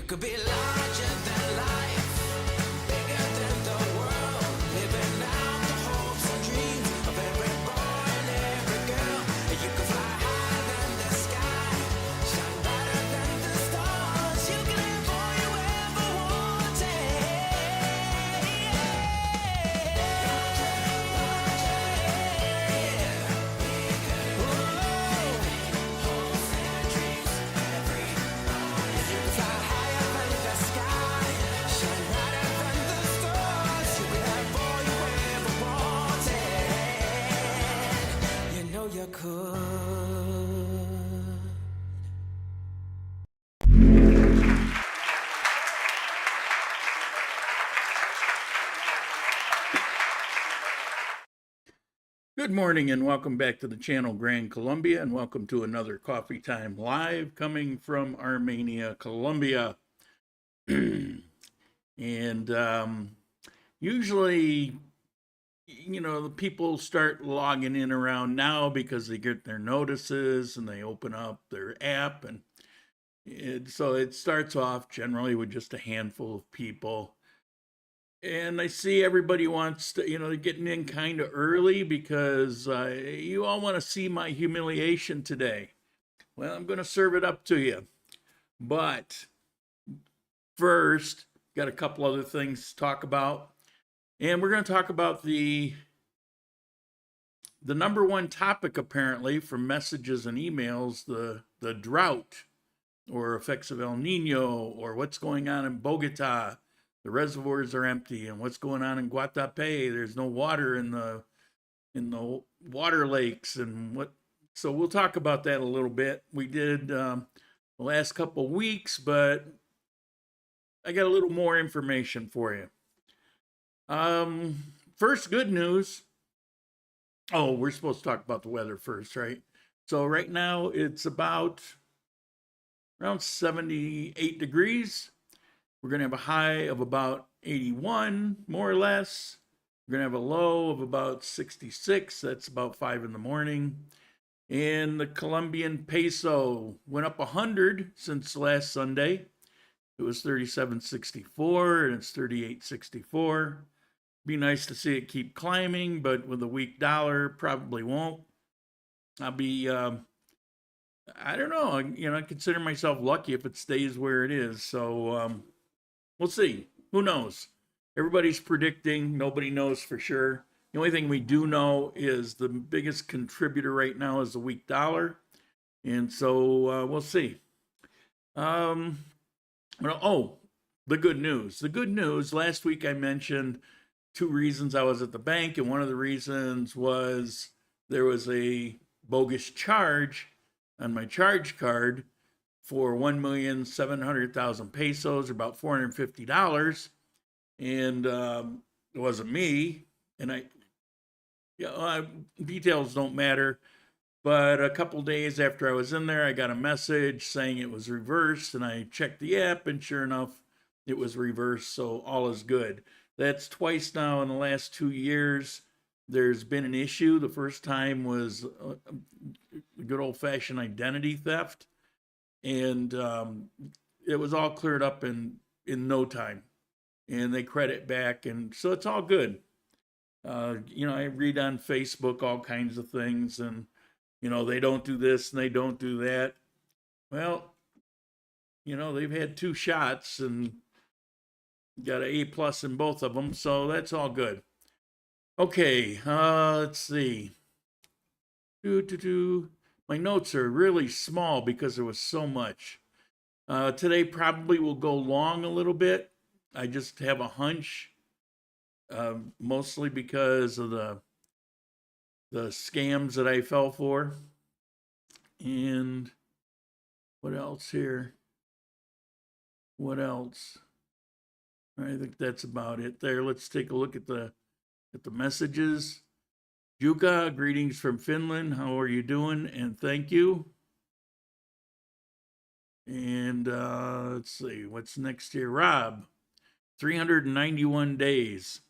could be larger than life, bigger than the world, living out the hopes and dreams of every boy and every girl. You could fly higher than the sky, shine brighter than the stars. You can live all you ever wanted. Hopes and dreams, every boy. You can fly higher than the sky, shine brighter than the stars. You can have all you ever wanted. You know you could. Good morning and welcome back to the channel Grand Colombia, and welcome to another Coffee Time Live coming from Armenia, Colombia. And usually, you know, the people start logging in around now because they get their notices and they open up their app, and so it starts off generally with just a handful of people. And I see everybody wants to, you know, they're getting in kind of early because you all want to see my humiliation today. Well, I'm going to serve it up to you. But first, got a couple other things to talk about. And we're going to talk about the number one topic, apparently, from messages and emails, the drought or effects of El Nino, or what's going on in Bogota. The reservoirs are empty, and what's going on in Guatapé? There's no water in the water lakes, and what. So we'll talk about that a little bit. We did the last couple weeks, but I got a little more information for you. First, good news. Oh, we're supposed to talk about the weather first, right? So right now it's about around 78 degrees. We're going to have a high of about 81, more or less. We're going to have a low of about 66. That's about 5 in the morning. And the Colombian peso went up 100 since last Sunday. It was 37.64 and it's 38.64. Be nice to see it keep climbing, but with a weak dollar, probably won't. I'll be, I don't know, you know, I consider myself lucky if it stays where it is. So, we'll see. Who knows? Everybody's predicting. Nobody knows for sure. The only thing we do know is the biggest contributor right now is the weak dollar. And so we'll see. Oh, the good news. The good news, last week I mentioned 2 reasons I was at the bank. And one of the reasons was there was a bogus charge on my charge card for 1,700,000 pesos, or about $450, and it wasn't me. And details don't matter. But a couple days after I was in there, I got a message saying it was reversed, and I checked the app, and sure enough, it was reversed. So all is good. That's twice now in the last 2 years. There's been an issue. The first time was a good old-fashioned identity theft. And it was all cleared up in no time, and they credit back, and so it's all good. You know, I read on Facebook all kinds of things, and you know, they don't do this and they don't do that. Well, you know, they've had 2 shots and got an A+ in both of them, so that's all good. Okay, let's see. My notes are really small because there was so much. Today probably will go long a little bit. I just have a hunch, mostly because of the scams that I fell for. And what else here? What else? I think that's about it there. Let's take a look at the messages. Juka, greetings from Finland. How are you doing? And thank you. And let's see, what's next here? Rob, 391 days.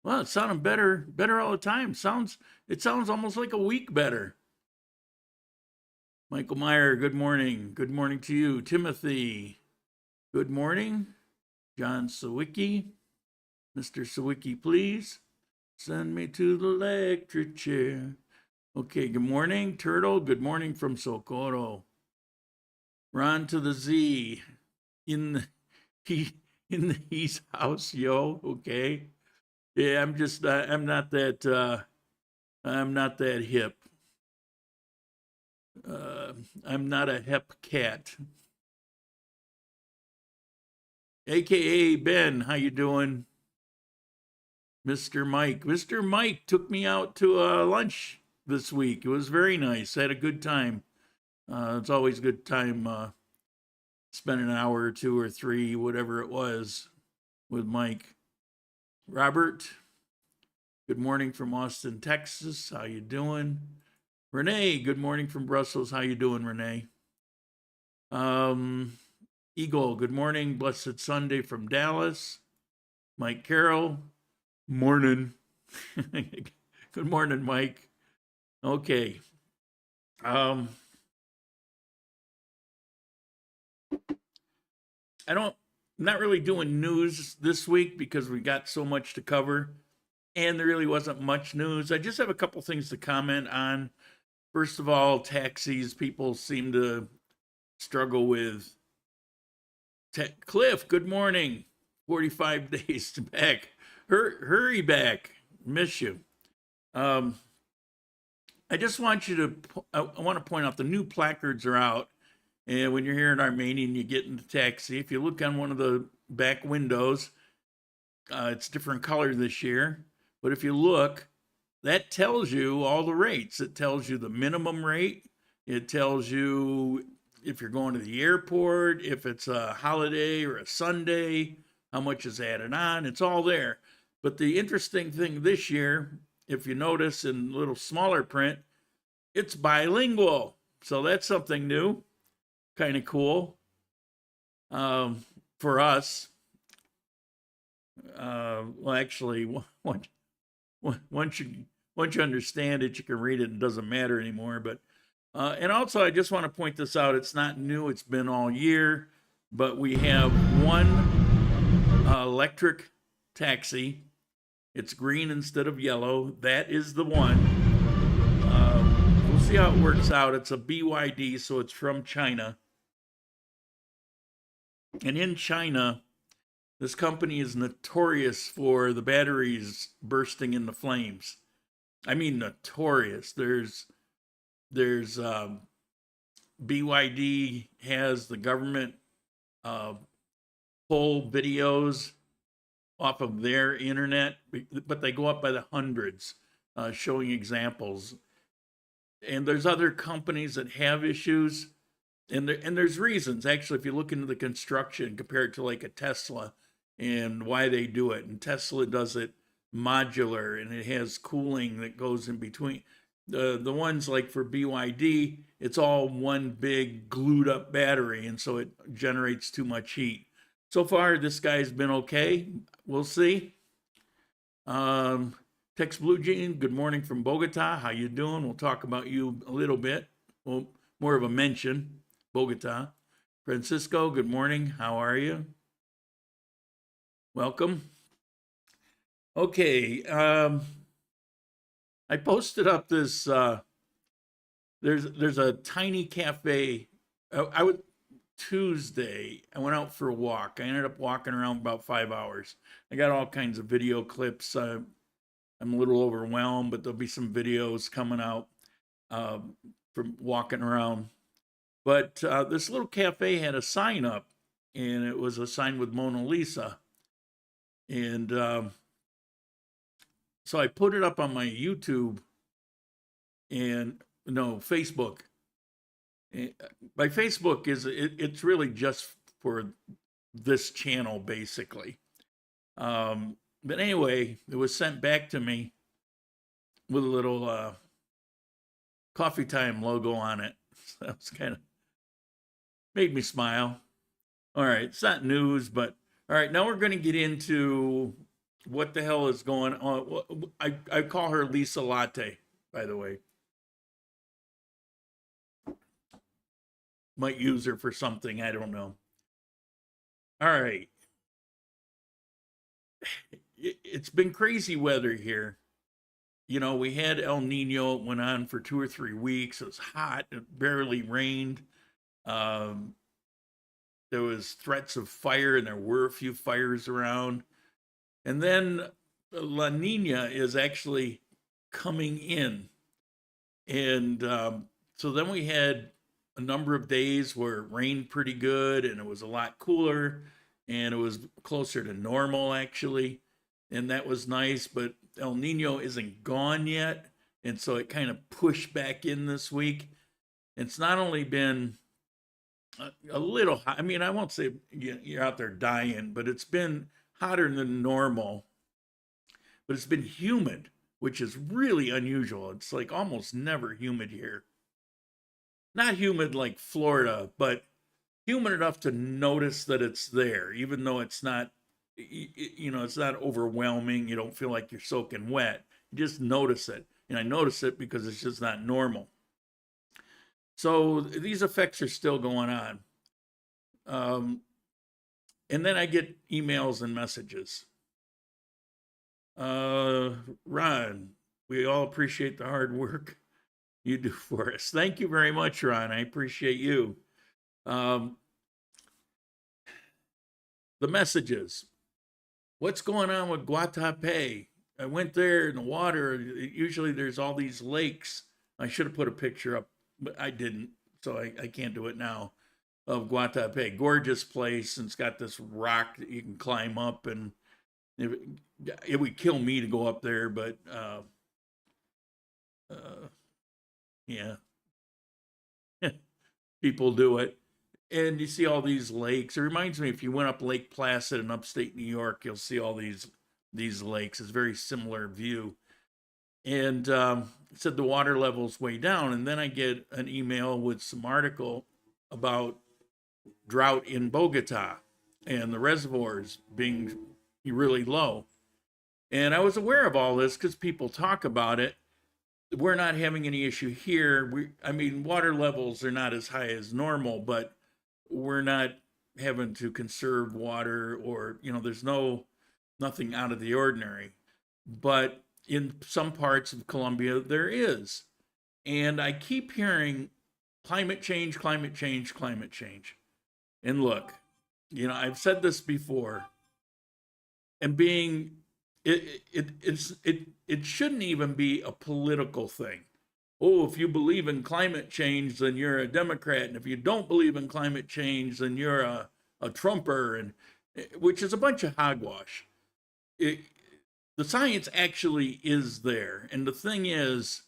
Well, it sounded better all the time. It sounds almost like a week better. Michael Meyer, good morning. Good morning to you. Timothy, Good morning, John Sawicki. Mr. Sawicki, please send me to the electric chair. Okay, good morning, Turtle. Good morning from Socorro. Ron to the Z in the he's house, yo. Okay. Yeah, I'm just I'm not that hip. I'm not a hep cat. AKA Ben, how you doing? Mr. Mike. Mr. Mike took me out to lunch this week. It was very nice. I had a good time. It's always a good time spending an hour or two or three, whatever it was, with Mike. Robert, good morning from Austin, Texas. How you doing? Renee, good morning from Brussels. How you doing, Renee? Eagle, good morning. Blessed Sunday from Dallas. Mike Carroll, morning. Good morning, Mike. Okay. I'm not really doing news this week because we got so much to cover and there really wasn't much news. I just have a couple things to comment on. First of all, taxis, people seem to struggle with. Cliff, good morning. 45 days to back. Hurry back. Miss you. I just want you to, I want to point out the new placards are out. And when you're here in Armenia and you get in the taxi, if you look on one of the back windows, it's different color this year. But if you look, that tells you all the rates. It tells you the minimum rate. It tells you if you're going to the airport, if it's a holiday or a Sunday, how much is added on. It's all there. But the interesting thing this year, if you notice in a little smaller print, it's bilingual. So that's something new. Kind of cool for us. Well, actually, once you understand it, you can read it. It doesn't matter anymore. But and also, I just want to point this out. It's not new. It's been all year. But we have one electric taxi. It's green instead of yellow. That is the one. We'll see how it works out. It's a BYD, so it's from China. And in China, this company is notorious for the batteries bursting into flames. I mean, notorious. There's BYD has the government pull videos off of their internet, but they go up by the hundreds, showing examples. And there's other companies that have issues. And there's reasons. Actually, if you look into the construction compared to like a Tesla and why they do it, and Tesla does it modular and it has cooling that goes in between. The ones like for BYD, it's all one big glued up battery, and so it generates too much heat. So far, this guy's been okay. We'll see. Tex Blue Jean, good morning from Bogota. How you doing? We'll talk about you a little bit. Well, more of a mention. Bogota. Francisco, good morning. How are you? Welcome. Okay. I posted up this. There's a tiny cafe. Tuesday, I went out for a walk. I ended up walking around about 5 hours. I got all kinds of video clips. I'm a little overwhelmed, but there'll be some videos coming out from walking around. But this little cafe had a sign up, and it was a sign with Mona Lisa. And so I put it up on my YouTube and Facebook. My Facebook it's really just for this channel, basically. But anyway, it was sent back to me with a little Coffee Time logo on it. So that was kind of made me smile. All right, it's not news, but all right, now we're going to get into what the hell is going on. I call her Lisa Latte, by the way. Might use her for something, I don't know. All right. It's been crazy weather here. You know, we had El Nino. It went on for 2 or 3 weeks. It was hot. It barely rained. Um, there was threats of fire, and there were a few fires around. And then La Nina is actually coming in. And so then we had a number of days where it rained pretty good and it was a lot cooler and it was closer to normal, actually. And that was nice. But El Nino isn't gone yet. And so it kind of pushed back in this week. It's not only been a little hot. I mean, I won't say you're out there dying, but it's been hotter than normal. But it's been humid, which is really unusual. It's like almost never humid here. Not humid like Florida, but humid enough to notice that it's there, even though it's not, it's not overwhelming. You don't feel like you're soaking wet. You just notice it. And I notice it because it's just not normal. So these effects are still going on. And then I get emails and messages. Ron, we all appreciate the hard work you do for us. Thank you very much, Ron. I appreciate you. The messages. What's going on with Guatapé? I went there in the water. Usually there's all these lakes. I should have put a picture up, but I didn't, so I can't do it now, of Guatapé. Gorgeous place, and it's got this rock that you can climb up, and it would kill me to go up there, but yeah, people do it. And you see all these lakes. It reminds me, if you went up Lake Placid in upstate New York, you'll see all these lakes. It's a very similar view. And it said the water level's way down. And then I get an email with some article about drought in Bogota and the reservoirs being really low. And I was aware of all this because people talk about it. We're not having any issue here. I mean, water levels are not as high as normal, but we're not having to conserve water, or, there's nothing out of the ordinary. But in some parts of Colombia, there is. And I keep hearing climate change, climate change, climate change. And look, I've said this before, and it shouldn't even be a political thing. Oh, if you believe in climate change, then you're a Democrat, and if you don't believe in climate change, then you're a Trumper, and which is a bunch of hogwash. The science actually is there, and the thing is,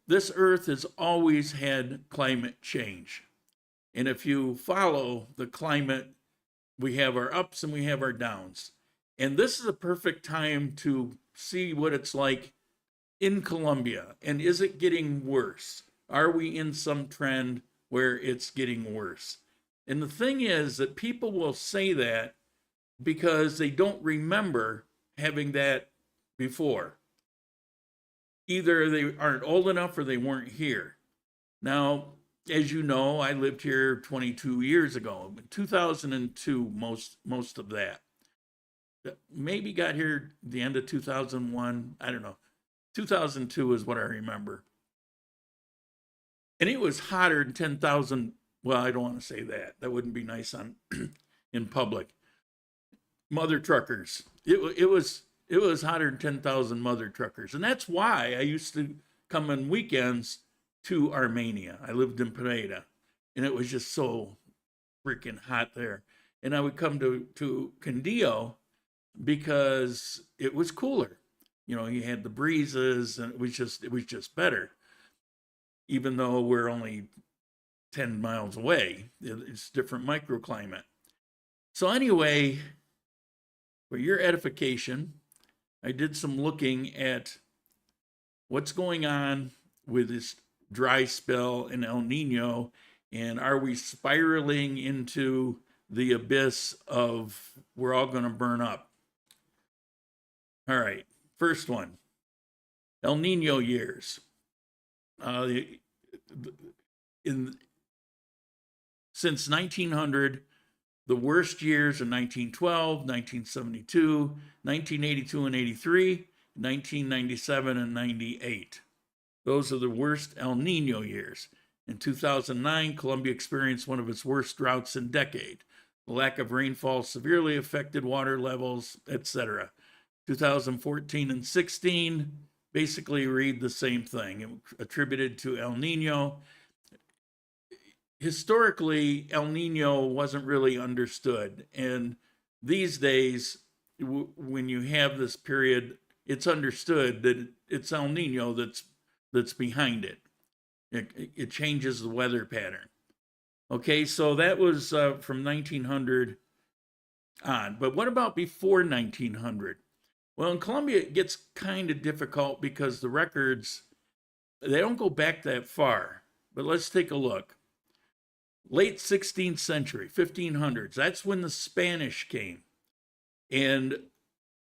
this Earth has always had climate change, and if you follow the climate, we have our ups and we have our downs. And this is a perfect time to see what it's like in Colombia. And is it getting worse? Are we in some trend where it's getting worse? And the thing is that people will say that because they don't remember having that before. Either they aren't old enough or they weren't here. Now, as you know, I lived here 22 years ago, 2002, most of that. Maybe got here the end of 2001. I don't know. 2002 is what I remember. And it was hotter than 10,000. Well, I don't want to say that. That wouldn't be nice in public. Mother truckers. It was hotter than 10,000 mother truckers. And that's why I used to come on weekends to Armenia. I lived in Pineda, and it was just so freaking hot there. And I would come to Condillo because it was cooler. You had the breezes, and it was just better. Even though we're only 10 miles away, it's different microclimate. So anyway, for your edification, I did some looking at what's going on with this dry spell in El Nino, and are we spiraling into the abyss of we're all going to burn up? All right, first one, El Nino years. Since 1900, The worst years are 1912, 1972, 1982 and 83, 1997 and 98. Those are the worst El Nino years. In 2009, Colombia experienced one of its worst droughts in decade. The lack of rainfall severely affected water levels, etc. 2014 and 16 basically read the same thing, attributed to El Nino. Historically, El Nino wasn't really understood. And these days, when you have this period, it's understood that it's El Nino that's behind it. It changes the weather pattern. Okay, so that was from 1900 on. But what about before 1900? Well, in Colombia, it gets kind of difficult because the records, they don't go back that far. But let's take a look. Late 16th century, 1500s, that's when the Spanish came. And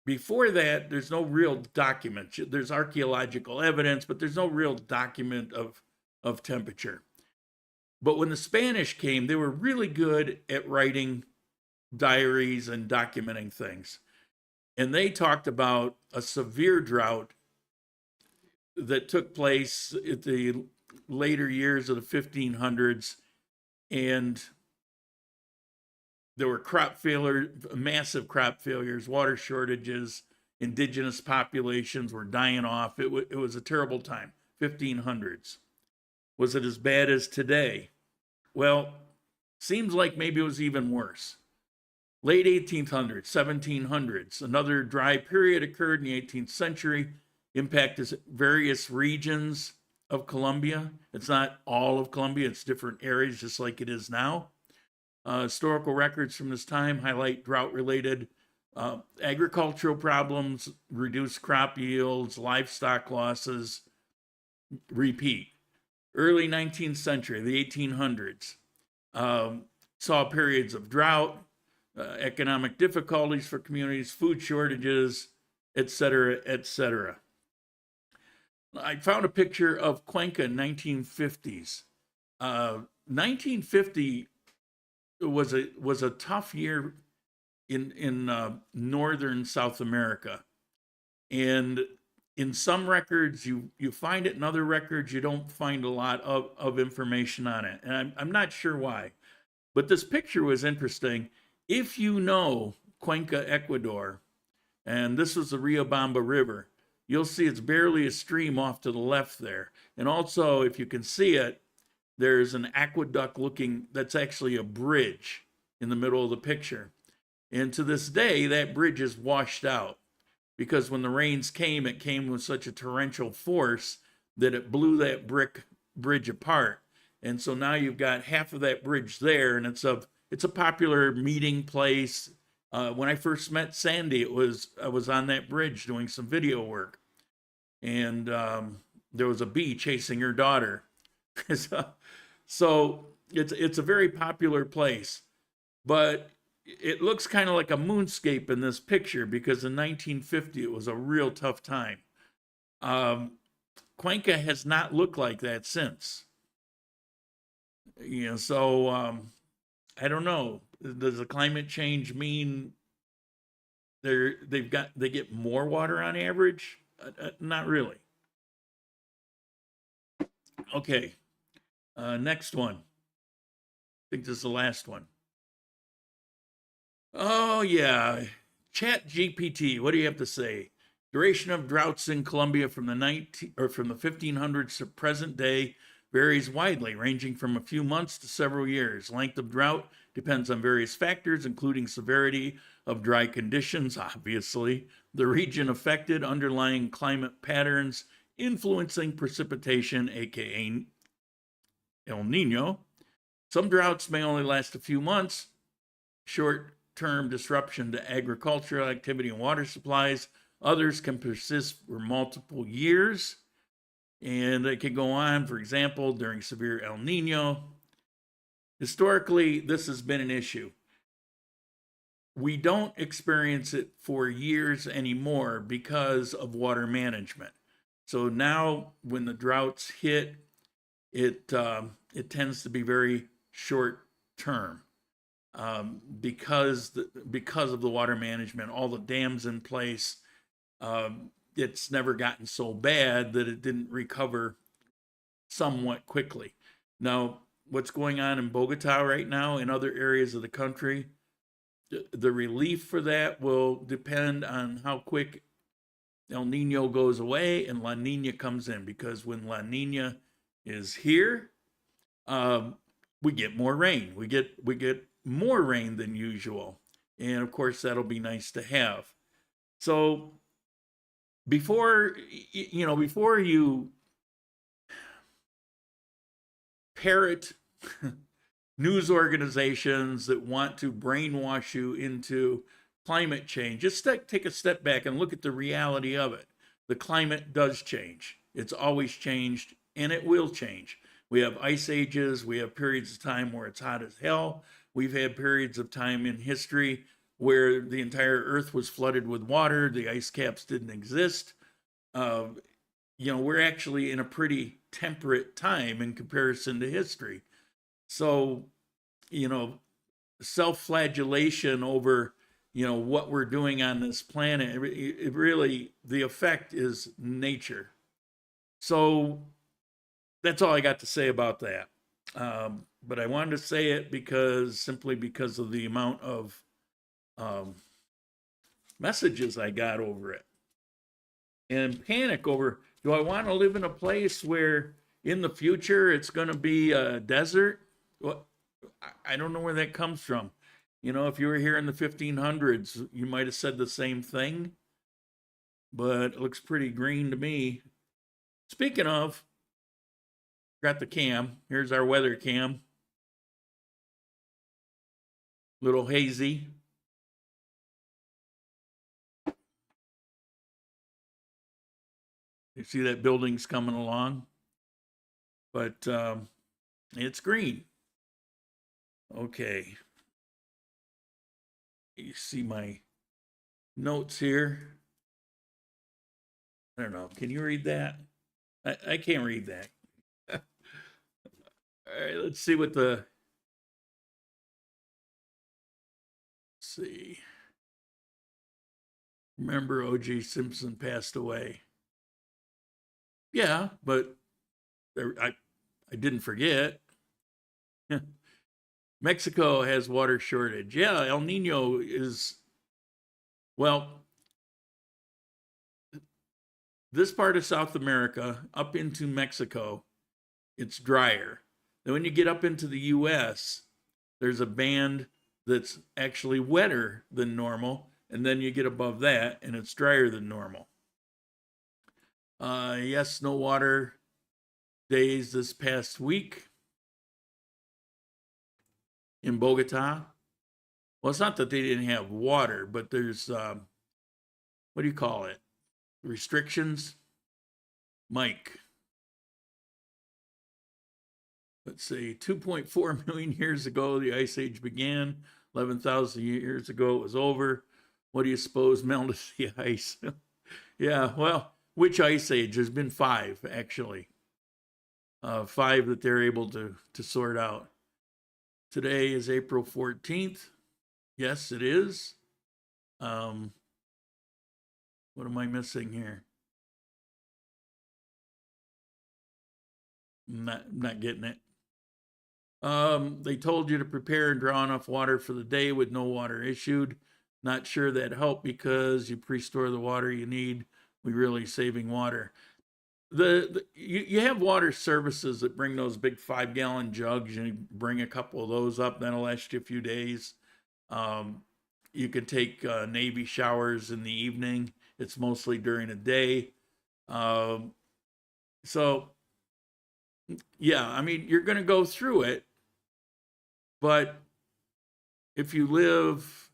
before that, there's no real document. There's archaeological evidence, but there's no real document of temperature. But when the Spanish came, they were really good at writing diaries and documenting things. And they talked about a severe drought that took place at the later years of the 1500s. And there were crop failure, massive crop failures, water shortages, indigenous populations were dying off. It was a terrible time, 1500s. Was it as bad as today? Well, seems like maybe it was even worse. Late 1800s, 1700s, another dry period occurred in the 18th century, impacted various regions of Colombia. It's not all of Colombia, it's different areas, just like it is now. Historical records from this time highlight drought-related agricultural problems, reduced crop yields, livestock losses. Repeat. Early 19th century, the 1800s, saw periods of drought, economic difficulties for communities, food shortages, etc., etc. I found a picture of Cuenca in 1950s. 1950 was a tough year in northern South America, and in some records you find it, in other records you don't find a lot of information on it, and I'm not sure why. But this picture was interesting. If you know Cuenca, Ecuador, and this was the Riobamba River, you'll see it's barely a stream off to the left there. And also, if you can see it, there's an aqueduct looking, that's actually a bridge in the middle of the picture. And to this day, that bridge is washed out because when the rains came, it came with such a torrential force that it blew that brick bridge apart. And so now you've got half of that bridge there, and it's a popular meeting place. When I first met Sandy, I was on that bridge doing some video work, and there was a bee chasing her daughter. So it's a very popular place, but it looks kind of like a moonscape in this picture because in 1950 it was a real tough time. Cuenca has not looked like that since. So I don't know. Does the climate change mean they get more water on average? Not really. Okay, next one. I think this is the last one. Oh yeah, Chat GPT. What do you have to say? Duration of droughts in Colombia from the 1500s to present day varies widely, ranging from a few months to several years. Length of drought depends on various factors, including severity of dry conditions, obviously, the region affected, underlying climate patterns influencing precipitation, aka El Nino. Some droughts may only last a few months, short-term disruption to agricultural activity and water supplies. Others can persist for multiple years. And it can go on, for example, during severe El Nino. Historically, this has been an issue. We don't experience it for years anymore because of water management. So now when the droughts hit, it tends to be very short term. because of the water management, all the dams in place. It's never gotten so bad that it didn't recover somewhat quickly. Now, what's going on in Bogota right now and other areas of the country, the relief for that will depend on how quick El Nino goes away and La Nina comes in, because when La Nina is here, we get more rain. We get more rain than usual, and of course that'll be nice to have. So before you parrot news organizations that want to brainwash you into climate change, just take a step back and look at the reality of it. The climate does change. It's always changed, and it will change. We have ice ages. We have periods of time where it's hot as hell. We've had periods of time in history where the entire earth was flooded with water. The ice caps didn't exist. We're actually in a pretty temperate time in comparison to history. So, self-flagellation over, what we're doing on this planet, it really, the effect is nature. So that's all I got to say about that. But I wanted to say it simply because of the amount of messages I got over it. And panic over, do I want to live in a place where in the future it's going to be a desert? Well, I don't know where that comes from. If you were here in the 1500s, you might have said the same thing, but it looks pretty green to me. Speaking of, got the cam. Here's our weather cam. Little hazy. You see that building's coming along, but it's green. Okay. You see my notes here. I don't know. Can you read that? I can't read that. All right, let's see what let's see. Remember O.J. Simpson passed away. Yeah, but I didn't forget. Mexico has water shortage. Yeah, El Nino is, well, this part of South America up into Mexico, it's drier. Then when you get up into the U.S., there's a band that's actually wetter than normal, and then you get above that, and it's drier than normal. Yes, no water days this past week in Bogota. Well, it's not that they didn't have water, but there's, what do you call it? Restrictions? Mike. Let's see, 2.4 million years ago, the Ice Age began. 11,000 years ago, it was over. What do you suppose melted the ice? Yeah, well, which Ice Age? There's been 5, actually. 5 that they're able to sort out. Today is April 14th. Yes, it is. What am I missing here? Not getting it. They told you to prepare and draw enough water for the day with no water issued. Not sure that helped because you pre-store the water you need. We're really saving water. You have water services that bring those big 5-gallon jugs. You bring a couple of those up, that'll last you a few days. You can take Navy showers in the evening. It's mostly during the day. So, yeah, I mean, you're going to go through it. But if you live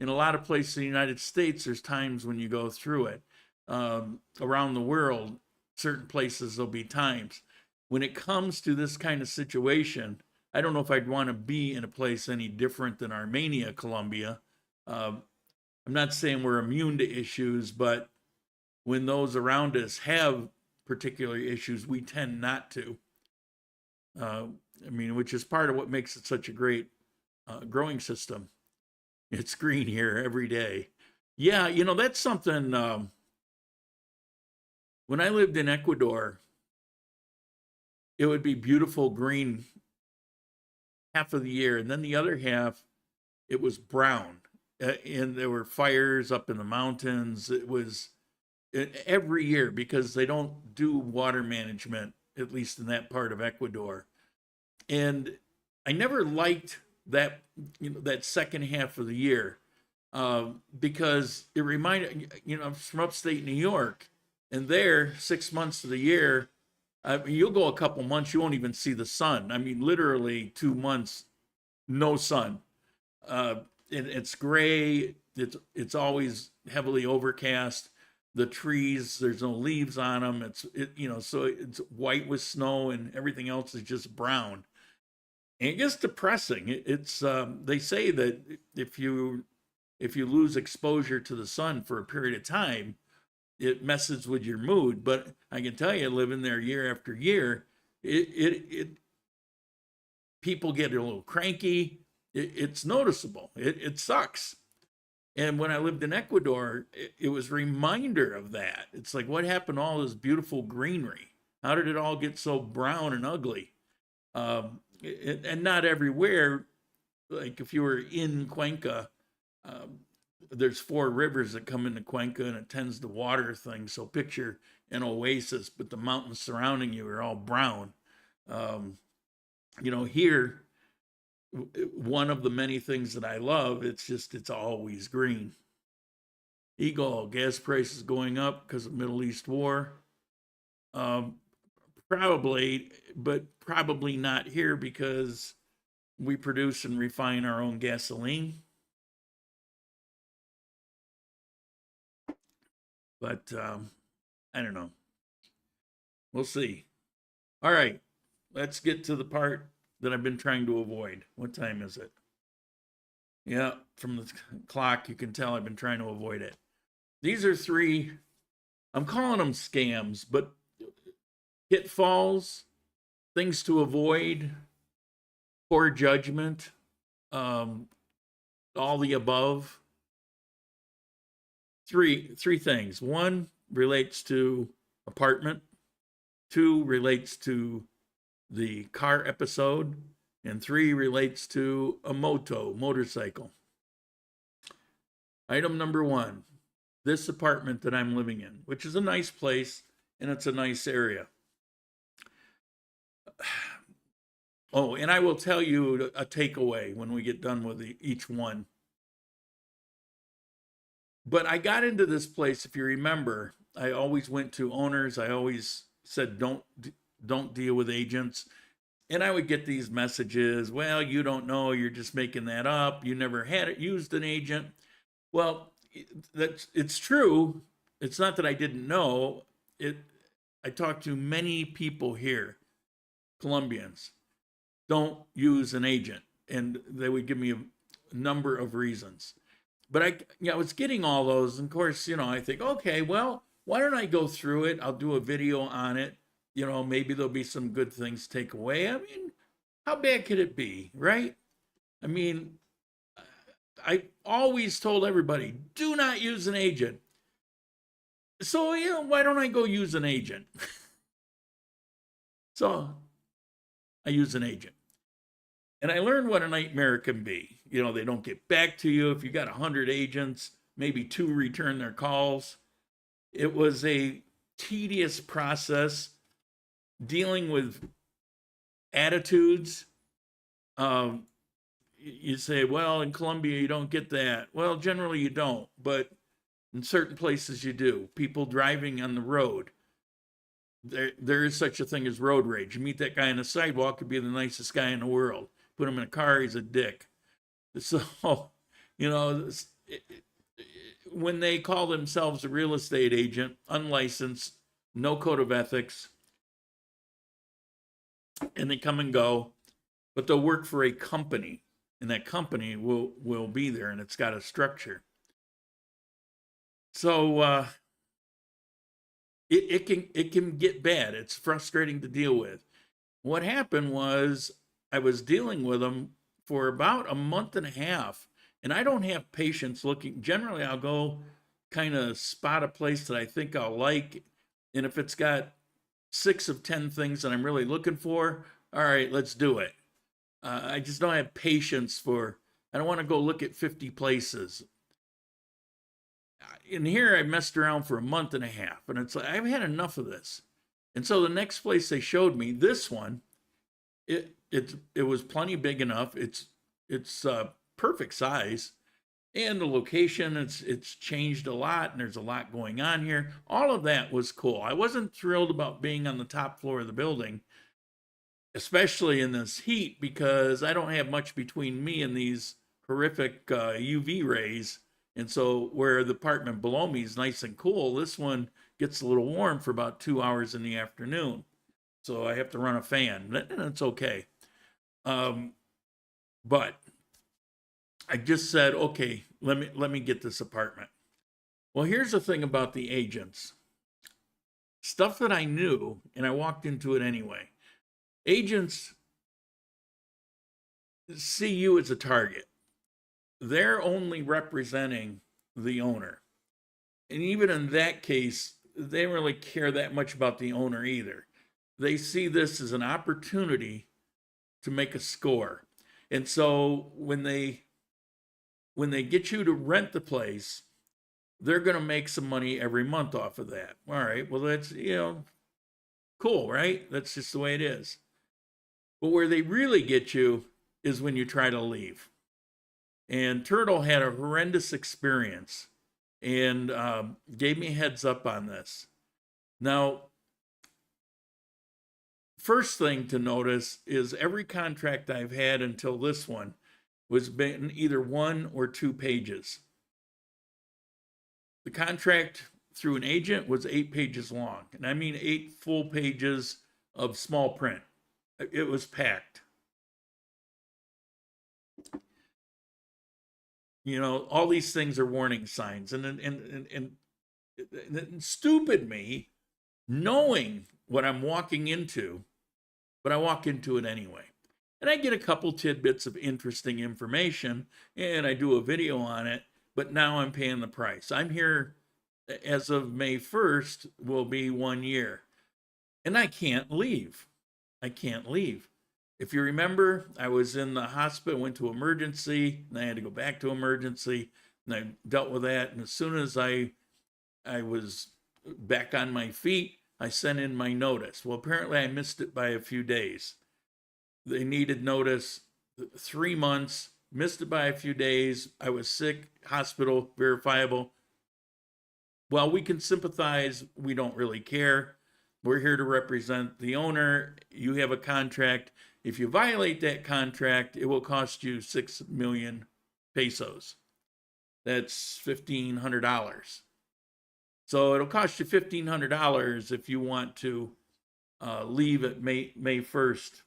in a lot of places in the United States, there's times when you go through it. Around the world, certain places there'll be times. When it comes to this kind of situation, I don't know if I'd want to be in a place any different than Armenia, Colombia. I'm not saying we're immune to issues, but when those around us have particular issues, we tend not to. I mean, which is part of what makes it such a great growing system. It's green here every day. Yeah, you know, that's something. When I lived in Ecuador, it would be beautiful green half of the year, and then the other half, it was brown. And there were fires up in the mountains. It was every year because they don't do water management, at least in that part of Ecuador. And I never liked that, you know, that second half of the year, because it reminded, you know, I'm from upstate New York, and there 6 months of the year, I mean, you'll go a couple months, you won't even see the sun. I mean, literally 2 months, no sun. It's gray. It's always heavily overcast. The trees, there's no leaves on them. You know, so it's white with snow, and everything else is just brown. And it gets depressing. They say that if you lose exposure to the sun for a period of time, it messes with your mood. But I can tell you, living there year after year, people get a little cranky. It's noticeable. It sucks. And when I lived in Ecuador, it was a reminder of that. It's like, what happened to all this beautiful greenery? How did it all get so brown and ugly? And not everywhere. Like if you were in Cuenca, there's 4 rivers that come into Cuenca, and it tends to water things. So picture an oasis, but the mountains surrounding you are all brown. You know, here, one of the many things that I love, it's always green. Eagle, gas prices going up because of Middle East war. Probably, but probably not here because we produce and refine our own gasoline. But I don't know. We'll see. All right, let's get to the part that I've been trying to avoid. What time is it? Yeah, from the clock, you can tell I've been trying to avoid it. These are 3, I'm calling them scams, but pitfalls, things to avoid, poor judgment, all the above. Three things. 1 relates to apartment. 2 relates to the car episode, and 3 relates to a motorcycle. Item number 1, this apartment that I'm living in, which is a nice place and it's a nice area. Oh, and I will tell you a takeaway when we get done with each one. But I got into this place, if you remember, I always went to owners. I always said, don't deal with agents. And I would get these messages, well, you don't know, you're just making that up. You never used an agent. Well, it's true. It's not that I didn't know. I talked to many people here, Colombians, don't use an agent. And they would give me a number of reasons. But I was getting all those. And of course, you know, I think, okay, well, why don't I go through it? I'll do a video on it. You know, maybe there'll be some good things to take away. I mean, how bad could it be, right? I mean, I always told everybody, do not use an agent. So, you know, why don't I go use an agent? So I use an agent. And I learned what a nightmare it can be. You know, they don't get back to you. If you got 100 agents, maybe 2 return their calls. It was a tedious process dealing with attitudes. You say, well, in Colombia, you don't get that. Well, generally you don't, but in certain places you do. People driving on the road. There is such a thing as road rage. You meet that guy on the sidewalk, could be the nicest guy in the world. Put him in a car, he's a dick. So, you know, when they call themselves a real estate agent, unlicensed, no code of ethics, and they come and go, but they'll work for a company, and that company will be there, and it's got a structure. So it can get bad. It's frustrating to deal with. What happened was I was dealing with them for about a month and a half, and I don't have patience looking. Generally, I'll go kind of spot a place that I think I'll like, and if it's got 6 of 10 things that I'm really looking for, all right, let's do it. I just don't have patience for, I don't want to go look at 50 places. In here, I messed around for a month and a half, and it's like, I've had enough of this. And so the next place they showed me, this one, it was plenty big enough. It's perfect size, and the location, it's changed a lot, and there's a lot going on here. All of that was cool. I wasn't thrilled about being on the top floor of the building, especially in this heat, because I don't have much between me and these horrific UV rays. And so where the apartment below me is nice and cool, this one gets a little warm for about 2 hours in the afternoon. So I have to run a fan, and it's okay. But I just said, okay, let me get this apartment. Well, here's the thing about the agents. Stuff that I knew, and I walked into it anyway. Agents see you as a target. They're only representing the owner. And even in that case, they don't really care that much about the owner either. They see this as an opportunity to make a score. And so when they get you to rent the place, they're going to make some money every month off of that. All right, well, that's, cool, right? That's just the way it is. But where they really get you is when you try to leave. And Turtle had a horrendous experience and gave me a heads up on this. Now, first thing to notice is every contract I've had until this one was been either 1 or 2 pages. The contract through an agent was 8 pages long, and I mean 8 full pages of small print. It was packed. All these things are warning signs, and stupid me, knowing what I'm walking into, but I walk into it anyway. And I get a couple tidbits of interesting information, and I do a video on it, but now I'm paying the price. I'm here as of May 1st, will be 1 year. And I can't leave. I can't leave. If you remember, I was in the hospital, went to emergency, and I had to go back to emergency, and I dealt with that. And as soon as I was back on my feet, I sent in my notice. Well, apparently I missed it by a few days. They needed notice 3 months, missed it by a few days. I was sick, hospital, verifiable. Well, we can sympathize. We don't really care. We're here to represent the owner. You have a contract. If you violate that contract, it will cost you 6 million pesos. That's $1,500. So it'll cost you $1,500 if you want to leave at May 1st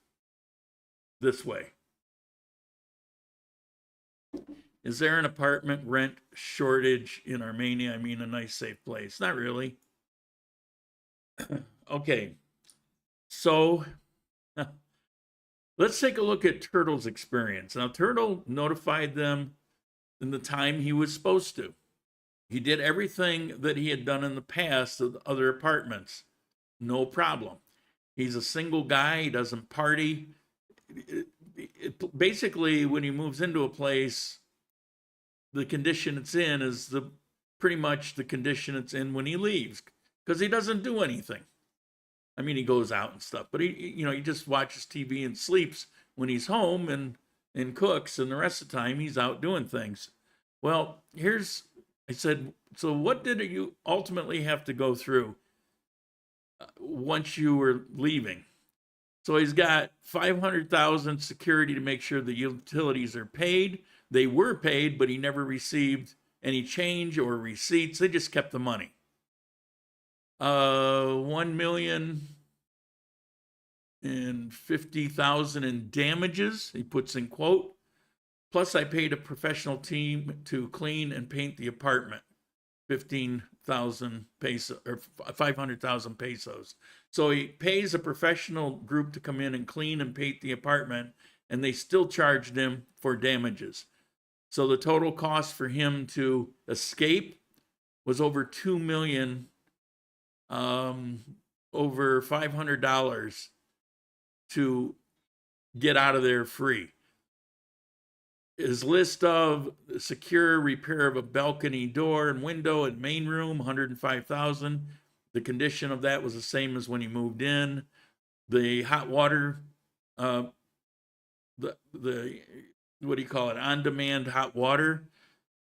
this way. Is there an apartment rent shortage in Armenia? I mean, a nice, safe place. Not really. Okay, so let's take a look at Turtle's experience. Now, Turtle notified them in the time he was supposed to. He did everything that he had done in the past with other apartments. No problem. He's a single guy. He doesn't party. Basically, when he moves into a place, the condition it's in is pretty much the condition it's in when he leaves, because he doesn't do anything. I mean, he goes out and stuff, but he just watches TV and sleeps when he's home and cooks, and the rest of the time he's out doing things. Well, I said, so what did you ultimately have to go through once you were leaving? So he's got 500,000 security to make sure the utilities are paid. They were paid, but he never received any change or receipts. They just kept the money. 1,050,000 in damages, he puts in quote. Plus, I paid a professional team to clean and paint the apartment. 15,000 pesos or 500,000 pesos. So he pays a professional group to come in and clean and paint the apartment, and they still charged him for damages. So the total cost for him to escape was over $2 million, over $500 to get out of there free. His list of secure repair of a balcony door and window and main room, $105,000. The condition of that was the same as when he moved in. The hot water, the what do you call it, on-demand hot water,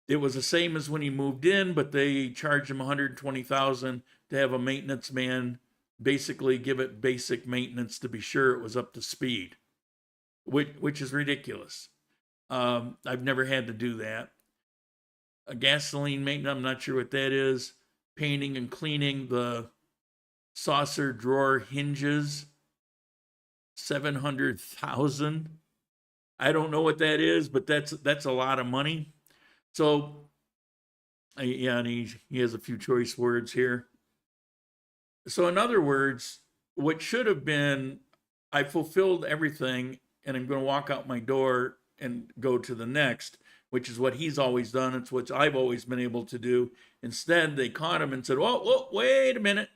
it was the same as when he moved in, but they charged him $120,000 to have a maintenance man basically give it basic maintenance to be sure it was up to speed, which is ridiculous. I've never had to do that. A gasoline maintenance, I'm not sure what that is. Painting and cleaning the saucer drawer hinges, $700,000. I don't know what that is, but that's a lot of money. So, yeah, and he has a few choice words here. So, in other words, what should have been, I fulfilled everything, and I'm going to walk out my door and go to the next, which is what he's always done. It's what I've always been able to do. Instead, they caught him and said, whoa, wait a minute.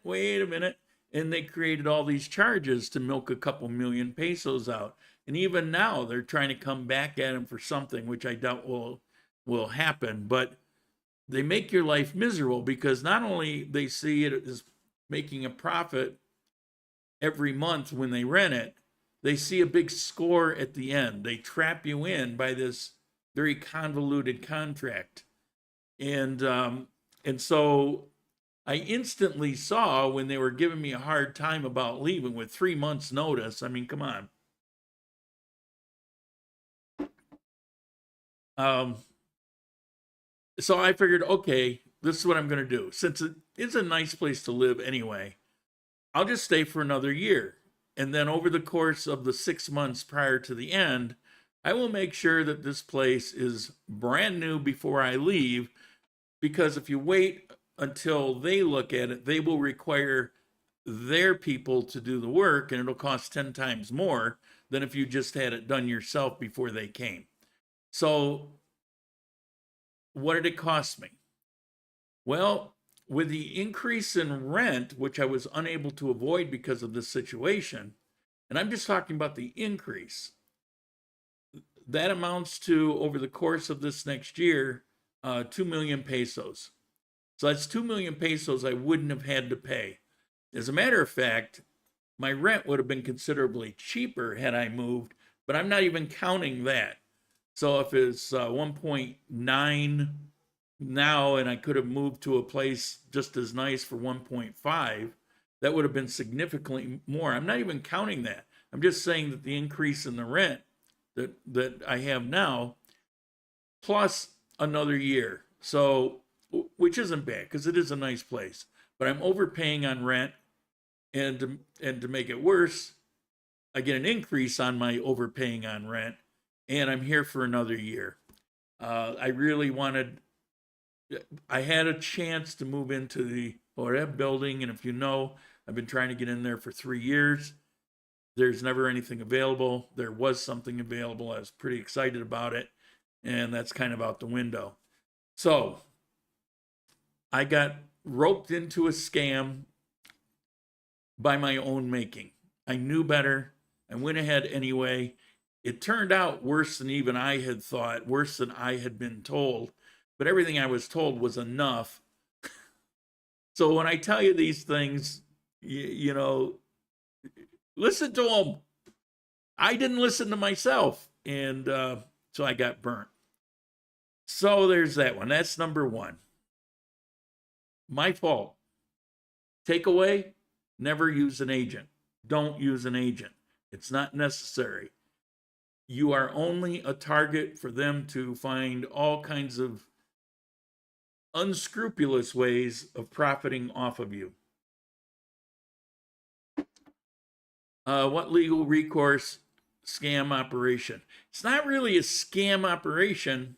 And they created all these charges to milk a couple million pesos out. And even now, they're trying to come back at him for something, which I doubt will happen. But they make your life miserable because not only they see it as making a profit every month when they rent it, they see a big score at the end. They trap you in by this very convoluted contract. And so I instantly saw when they were giving me a hard time about leaving with 3 months notice. I mean, come on. So I figured, okay, this is what I'm going to do. Since it is a nice place to live anyway, I'll just stay for another year. And then over the course of the 6 months prior to the end, I will make sure that this place is brand new before I leave. Because if you wait until they look at it, they will require their people to do the work, and it'll cost 10 times more than if you just had it done yourself before they came. So what did it cost me? Well, with the increase in rent, which I was unable to avoid because of this situation, and I'm just talking about the increase, that amounts to, over the course of this next year, 2 million pesos. So that's 2 million pesos I wouldn't have had to pay. As a matter of fact, my rent would have been considerably cheaper had I moved, but I'm not even counting that. So if it's 1.9 now and I could have moved to a place just as nice for 1.5, that would have been significantly more. I'm not even counting that. I'm just saying that the increase in the rent that I have now, plus another year. So, which isn't bad because it is a nice place, but I'm overpaying on rent, and to make it worse, I get an increase on my overpaying on rent, and I'm here for another year. I really wanted, I had a chance to move into the OBS building, and if you know, I've been trying to get in there for 3 years. There's never anything available. There was something available. I was pretty excited about it, and that's kind of out the window. So I got roped into a scam by my own making. I knew better. I went ahead anyway. It turned out worse than even I had thought, worse than I had been told. But everything I was told was enough. So when I tell you these things, you know, listen to them. I didn't listen to myself. And so I got burnt. So there's that one. That's number one. My fault. Takeaway, never use an agent. Don't use an agent. It's not necessary. You are only a target for them to find all kinds of unscrupulous ways of profiting off of you. What legal recourse scam operation? It's not really a scam operation.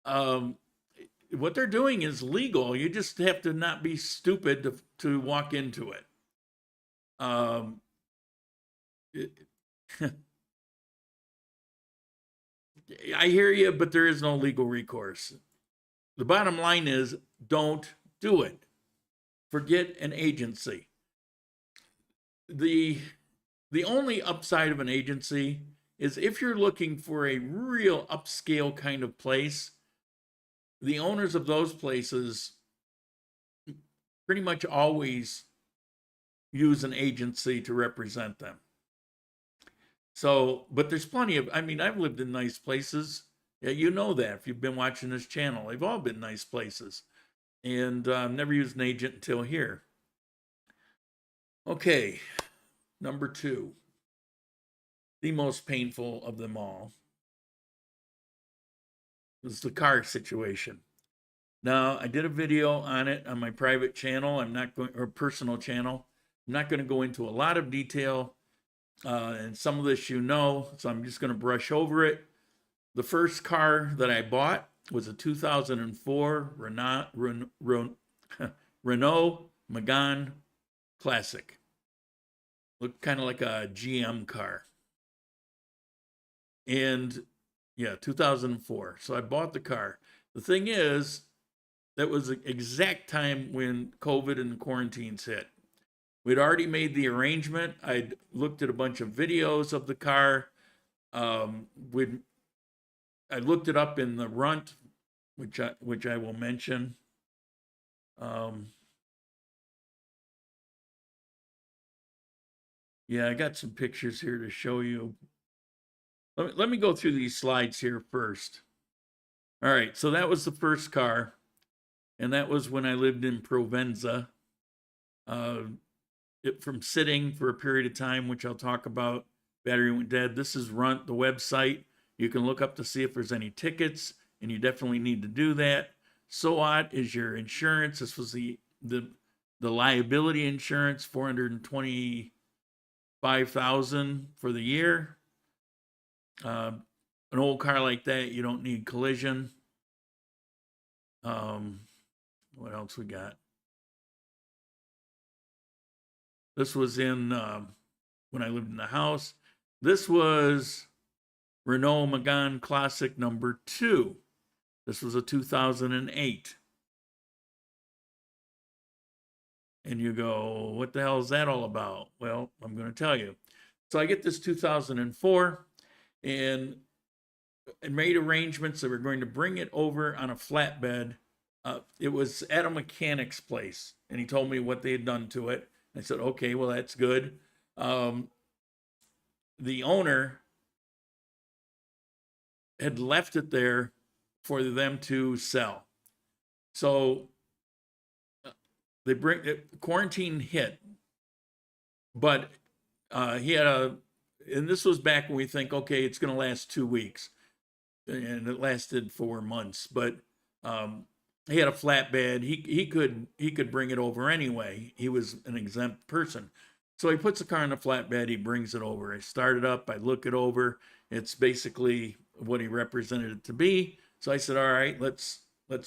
What they're doing is legal. You just have to not be stupid to walk into it. I hear you, but there is no legal recourse. The bottom line is don't do it. Forget an agency. The only upside of an agency is if you're looking for a real upscale kind of place, the owners of those places pretty much always use an agency to represent them. So, but there's plenty of, I mean, I've lived in nice places. Yeah, you know that if you've been watching this channel. They've all been nice places. And never used an agent until here. Okay, number 2. The most painful of them all was the car situation. Now, I did a video on it on my private channel. I'm not going, or personal channel. I'm not going to go into a lot of detail. And some of this you know, so I'm just going to brush over it. The first car that I bought was a 2004 Renault Megane Classic. Looked kind of like a GM car. And yeah, 2004. So I bought the car. The thing is, that was the exact time when COVID and quarantines hit. We'd already made the arrangement. I'd looked at a bunch of videos of the car. I looked it up in the Runt, which I will mention. Yeah, I got some pictures here to show you. Let me go through these slides here first. All right, so that was the first car, and that was when I lived in Provenza. From sitting for a period of time, which I'll talk about. Battery went dead. This is Runt, the website. You can look up to see if there's any tickets, and you definitely need to do that. SOAT is your insurance. This was the liability insurance, $425,000 for the year. An old car like that, you don't need collision. What else we got? This was in when I lived in the house. This was Renault Megane Classic number 2. This was a 2008. And you go, what the hell is that all about? Well, I'm going to tell you. So I get this 2004 and made arrangements that we're going to bring it over on a flatbed. It was at a mechanic's place, and he told me what they had done to it. I said, okay, well, that's good. The owner had left it there for them to sell. So quarantine hit, but he had and this was back when we think, okay, it's going to last 2 weeks, and it lasted 4 months, but he had a flatbed. He could bring it over anyway. He was an exempt person. So he puts the car in the flatbed, he brings it over. I start it up, I look it over. It's basically what he represented it to be. So I said, all right, let's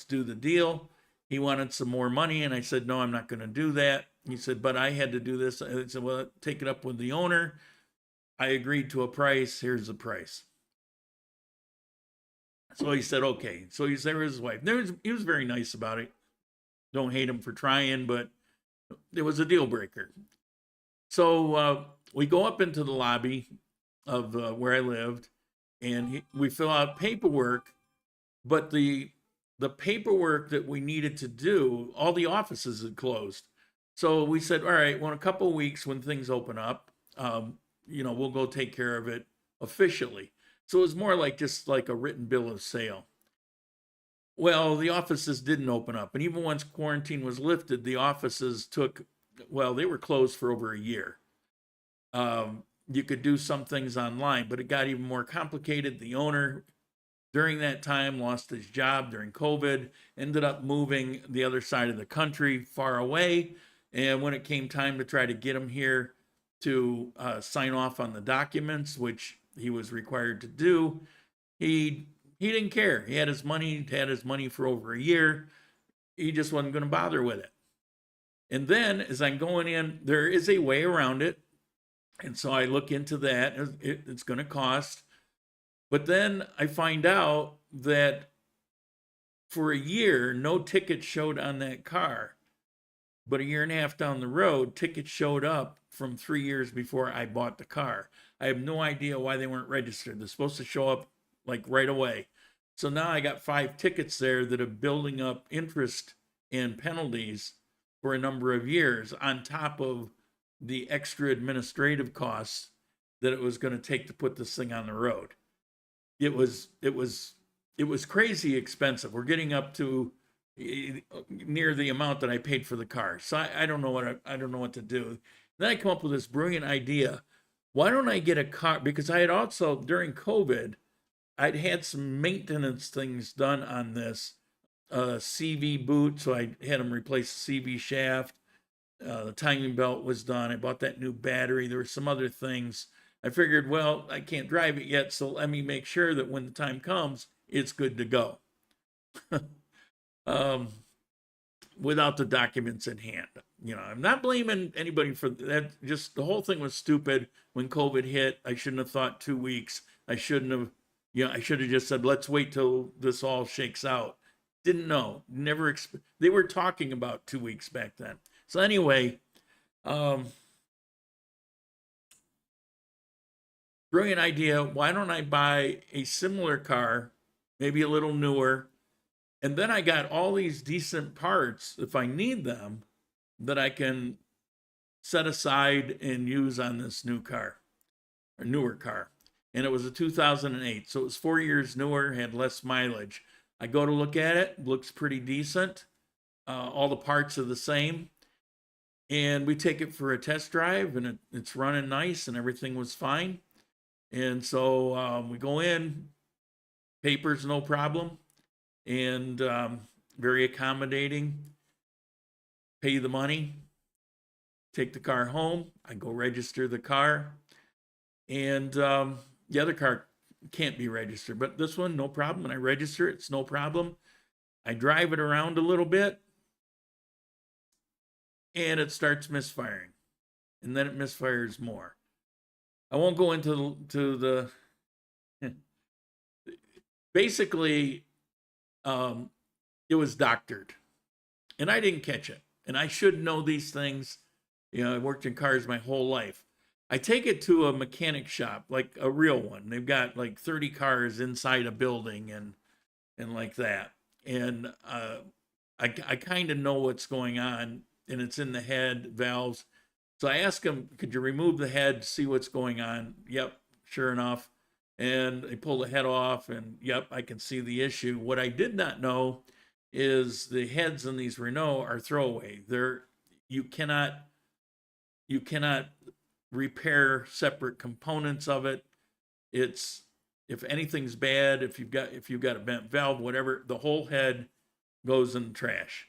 do the deal. He wanted some more money, and I said, no, I'm not going to do that. He said, but I had to do this. I said, well, take it up with the owner. I agreed to a price. Here's the price. So he said, okay. So he's there with his wife. He was very nice about it. Don't hate him for trying, but it was a deal breaker. So we go up into the lobby of where I lived, and we fill out paperwork, but the paperwork that we needed to do, all the offices had closed. So we said, all right, well, in a couple of weeks when things open up, we'll go take care of it officially. So it was more like just like a written bill of sale. Well, the offices didn't open up. And even once quarantine was lifted, the offices they were closed for over a year. You could do some things online, but it got even more complicated. The owner, during that time, lost his job during COVID, ended up moving the other side of the country, far away. And when it came time to try to get him here to sign off on the documents, which he was required to do, he didn't care. He had his money for over a year. He just wasn't going to bother with it. And then as I'm going in, there is a way around it. And so I look into that. It's going to cost But then I find out that for a year, no tickets showed on that car. But a year and a half down the road, tickets showed up from 3 years before I bought the car. I have no idea why they weren't registered. They're supposed to show up like right away. So now I got 5 tickets there that are building up interest and penalties for a number of years on top of the extra administrative costs that it was going to take to put this thing on the road. It was crazy expensive. We're getting up to near the amount that I paid for the car. So I don't know I don't know what to do. Then I come up with this brilliant idea. Why don't I get a car? Because I had also during COVID, I'd had some maintenance things done on this CV boot, so I had them replace the CV shaft. The timing belt was done. I bought that new battery. There were some other things. I figured, well, I can't drive it yet, so let me make sure that when the time comes, it's good to go. Without the documents in hand. I'm not blaming anybody for that. Just the whole thing was stupid when COVID hit. I shouldn't have thought 2 weeks. I shouldn't have, I should have just said, let's wait till this all shakes out. Didn't know. Never. They were talking about 2 weeks back then. So anyway, brilliant idea. Why don't I buy a similar car, maybe a little newer, and then I got all these decent parts, if I need them, that I can set aside and use on this new car, or newer car. And it was a 2008, so it was 4 years newer, had less mileage. I go to look at it, looks pretty decent. All the parts are the same. And we take it for a test drive, and it's running nice, and everything was fine. And so we go in, papers no problem, and very accommodating. Pay the money, take the car home. I go register the car, and the other car can't be registered, but this one, no problem. When I register it, it's no problem. I drive it around a little bit, and it starts misfiring, and then it misfires more. I won't go into the basically, it was doctored, and I didn't catch it. And I should know these things. I worked in cars my whole life. I take it to a mechanic shop, like a real one. They've got like 30 cars inside a building and like that. And I kind of know what's going on, and it's in the head valves. So I asked them, could you remove the head, see what's going on? Yep, sure enough. And they pull the head off, and yep, I can see the issue. What I did not know is the heads in these Renault are throwaway. You cannot repair separate components of it. It's, if anything's bad, if you've got a bent valve, whatever, the whole head goes in the trash.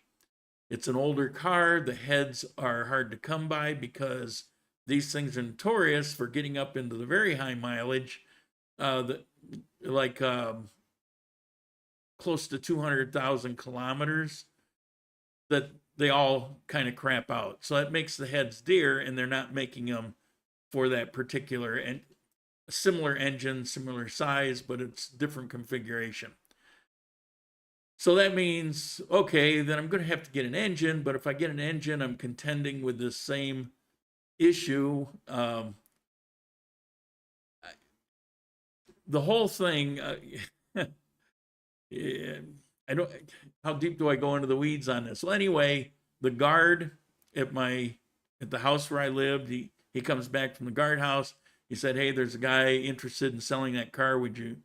It's an older car. The heads are hard to come by because these things are notorious for getting up into the very high mileage, close to 200,000 kilometers, that they all kind of crap out. So that makes the heads dear, and they're not making them for that particular and similar engine, similar size, but it's different configuration. So that means, okay, then I'm going to have to get an engine, but if I get an engine, I'm contending with this same issue. The whole thing, I don't, how deep do I go into the weeds on this? Well, anyway, the guard at the house where I lived, he comes back from the guardhouse. He said, hey, there's a guy interested in selling that car. Would you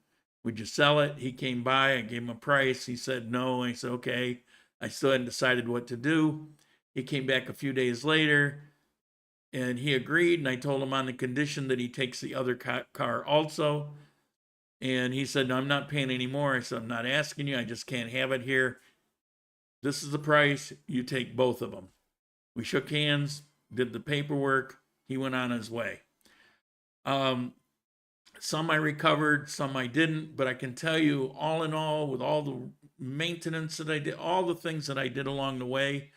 sell it? He came by, I gave him a price. He said no. I said, okay. I still hadn't decided what to do. He came back a few days later, and he agreed, and I told him on the condition that he takes the other car also. And he said, no, I'm not paying any more. I said, I'm not asking you. I just can't have it here. This is the price. You take both of them. We shook hands, did the paperwork. He went on his way. Some I recovered, some I didn't. But I can tell you, all in all, with all the maintenance that I did, all the things that I did along the way,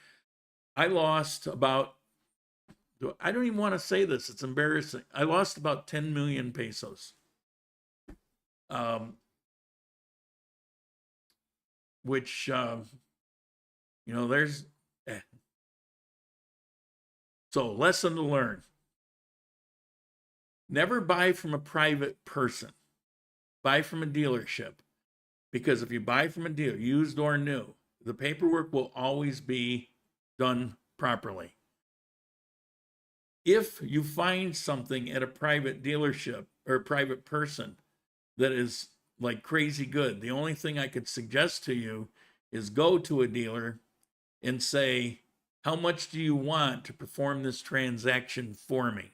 I lost about, I don't even want to say this. It's embarrassing. I lost about 10 million pesos. which, you know, there's, so lesson to learn. Never buy from a private person. Buy from a dealership. Because if you buy from a dealer, used or new, the paperwork will always be done properly. If you find something at a private dealership or a private person that is like crazy good, the only thing I could suggest to you is go to a dealer and say, how much do you want to perform this transaction for me?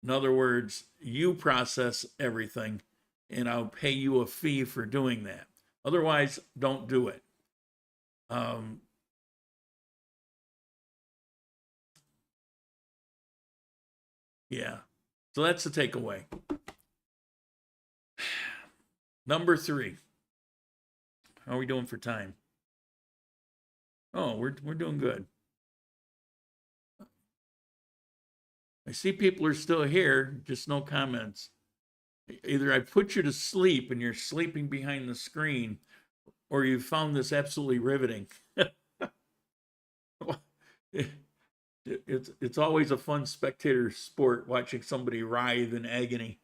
In other words, you process everything and I'll pay you a fee for doing that. Otherwise, don't do it. Yeah, so that's the takeaway. Number 3. How are we doing for time? Oh, we're doing good. I see people are still here, just no comments. Either I put you to sleep and you're sleeping behind the screen, or you found this absolutely riveting. It's always a fun spectator sport watching somebody writhe in agony.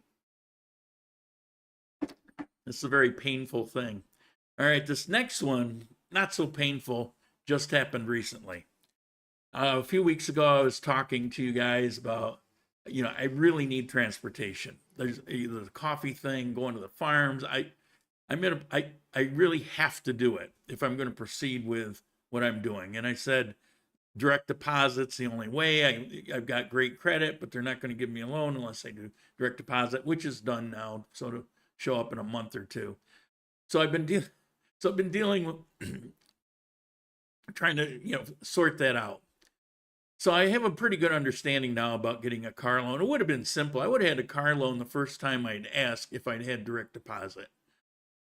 It's a very painful thing. All right, this next one, not so painful, just happened recently. A few weeks ago, I was talking to you guys about, you know, I really need transportation. There's either the coffee thing, going to the farms. I really have to do it if I'm going to proceed with what I'm doing. And I said, direct deposit's the only way. I've got great credit, but they're not going to give me a loan unless I do direct deposit, which is done now. So to show up in a month or two. So I've been dealing with trying to, you know, sort that out. So I have a pretty good understanding now about getting a car loan. It would have been simple. I would have had a car loan the first time I'd ask if I'd had direct deposit.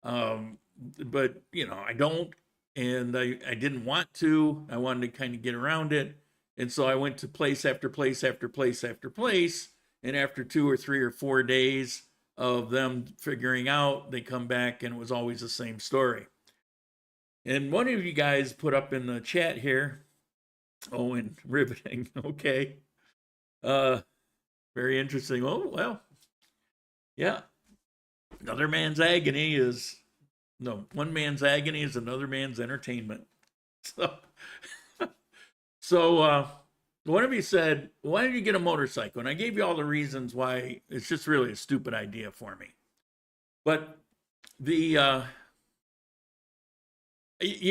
But, you know, I don't, and I didn't want to. I wanted to kind of get around it. And so I went to place after place after place after place. And after 2 or 3 or 4 days of them figuring out, they come back and it was always the same story. And one of you guys put up in the chat here, oh, and riveting. Okay. Very interesting. Oh, well, yeah. One man's agony is another man's entertainment. So one of you said, why did you get a motorcycle? And I gave you all the reasons why. It's just really a stupid idea for me. But you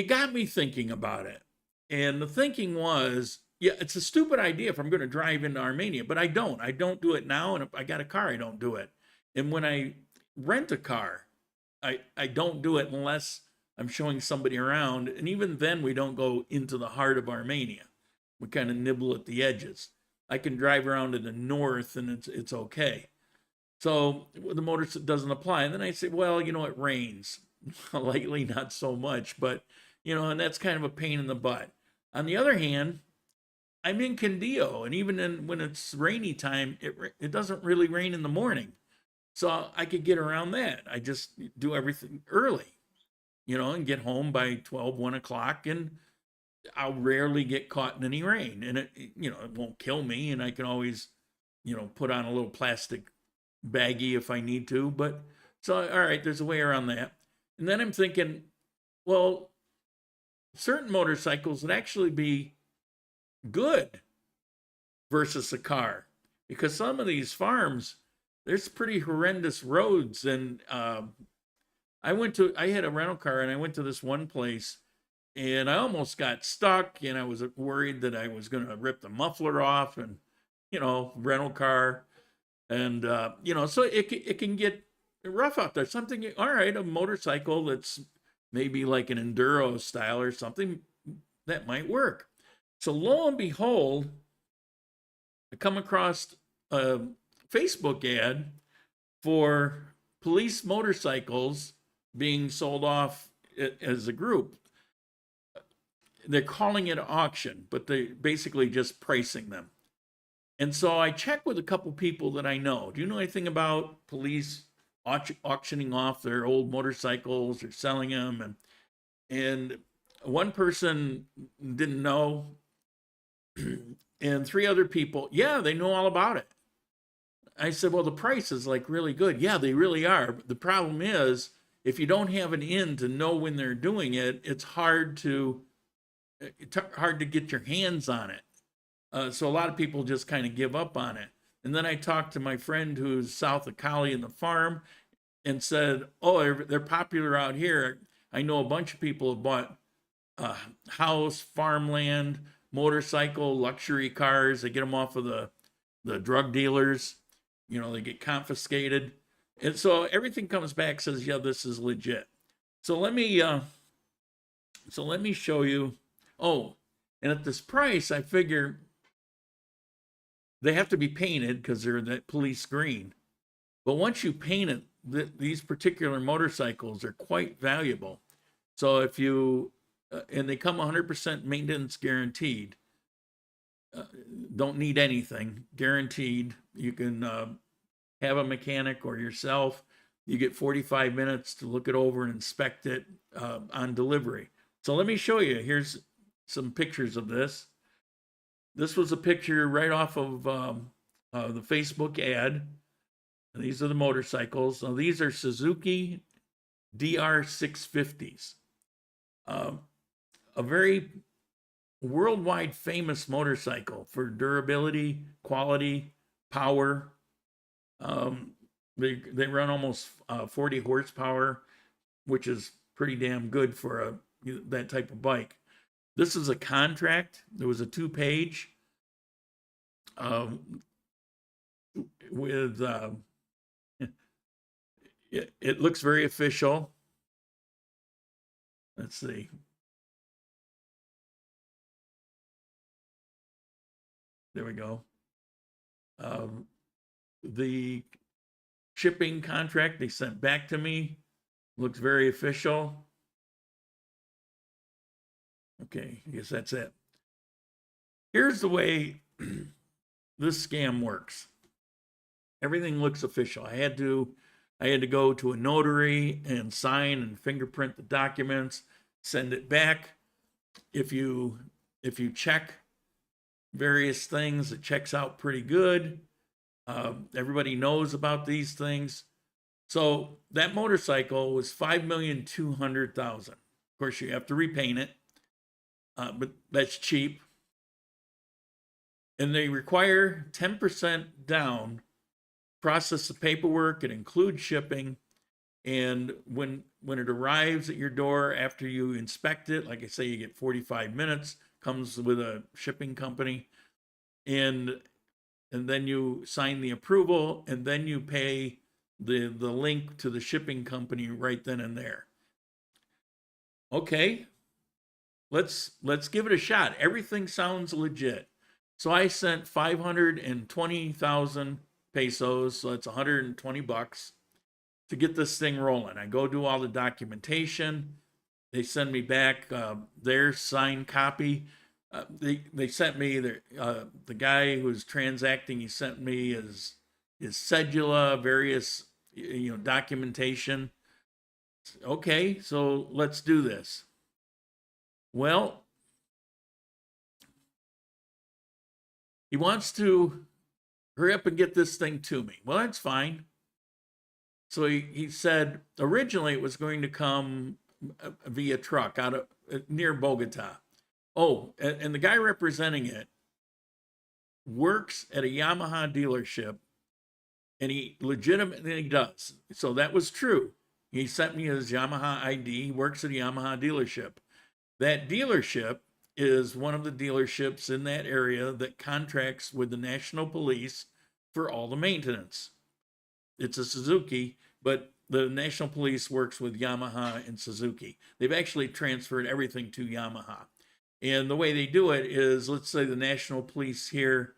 got me thinking about it. And the thinking was, yeah, it's a stupid idea if I'm going to drive into Armenia, but I don't do it now. And if I got a car, I don't do it. And when I rent a car, I don't do it unless I'm showing somebody around. And even then we don't go into the heart of Armenia. We kind of nibble at the edges. I can drive around to the north and it's okay. So the motor doesn't apply. And then I say, well, you know, it rains. Lately, not so much, but, you know, and that's kind of a pain in the butt. On the other hand, I'm in Candio, and even when it's rainy time, it doesn't really rain in the morning. So I could get around that. I just do everything early, you know, and get home by 12, 1 o'clock, and I'll rarely get caught in any rain. And it, you know, it won't kill me, and I can always, you know, put on a little plastic baggie if I need to. But so, all right, there's a way around that. And then I'm thinking, well, certain motorcycles would actually be good versus a car, because some of these farms, there's pretty horrendous roads. And I had a rental car and I went to this one place and I almost got stuck, and I was worried that I was going to rip the muffler off, and, you know, rental car. And, you know, so it can get rough out there. Something, all right, a motorcycle that's maybe like an enduro style or something, that might work. So lo and behold, I come across a Facebook ad for police motorcycles being sold off as a group. They're calling it auction, but they basically just pricing them. And so I checked with a couple people that I know. Do you know anything about police auctioning off their old motorcycles or selling them, and one person didn't know, and 3 other people, yeah, they know all about it. I said, well, the price is like really good. Yeah, they really are. But the problem is, if you don't have an in to know when they're doing it, it's hard to get your hands on it. So a lot of people just kind of give up on it. And then I talked to my friend who's south of Cali in the farm and said, oh, they're popular out here. I know a bunch of people have bought house, farmland, motorcycle, luxury cars. They get them off of the drug dealers. You know, they get confiscated. And so everything comes back, says, yeah, this is legit. So let me show you. Oh, and at this price, I figure they have to be painted because they're that police green. But once you paint it, these particular motorcycles are quite valuable. So if you, and they come 100% maintenance guaranteed. Don't need anything, guaranteed. You can have a mechanic or yourself. You get 45 minutes to look it over and inspect it on delivery. So let me show you. Here's some pictures of this. This was a picture right off of the Facebook ad. And these are the motorcycles. Now, these are Suzuki DR650s. A very worldwide famous motorcycle for durability, quality, power. They run almost 40 horsepower, which is pretty damn good for that type of bike. This is a contract. There was a 2-page with it looks very official. Let's see. There we go. The shipping contract they sent back to me looks very official. Okay, I guess that's it. Here's the way this scam works. Everything looks official. I had to go to a notary and sign and fingerprint the documents, send it back. If you check various things, it checks out pretty good. Everybody knows about these things. So that motorcycle was $5,200,000. Of course, you have to repaint it, but that's cheap. And they require 10% down, process the paperwork, it includes shipping. And when it arrives at your door after you inspect it, like I say, you get 45 minutes, comes with a shipping company. And then you sign the approval, and then you pay the link to the shipping company right then and there. Okay, let's give it a shot. Everything sounds legit. So I sent 520,000 pesos, so that's 120 bucks, to get this thing rolling. I go do all the documentation. They send me back their signed copy. They sent me the guy who's transacting. He sent me his cedula, various documentation. Okay, so let's do this. Well, he wants to hurry up and get this thing to me. Well, that's fine. So he said originally it was going to come via truck out of near Bogota. Oh, and the guy representing it works at a Yamaha dealership, and he legitimately does. So that was true. He sent me his Yamaha ID. He works at a Yamaha dealership. That dealership is one of the dealerships in that area that contracts with the National Police for all the maintenance. It's a Suzuki, but the National Police works with Yamaha and Suzuki. They've actually transferred everything to Yamaha. And the way they do it is, let's say the National Police here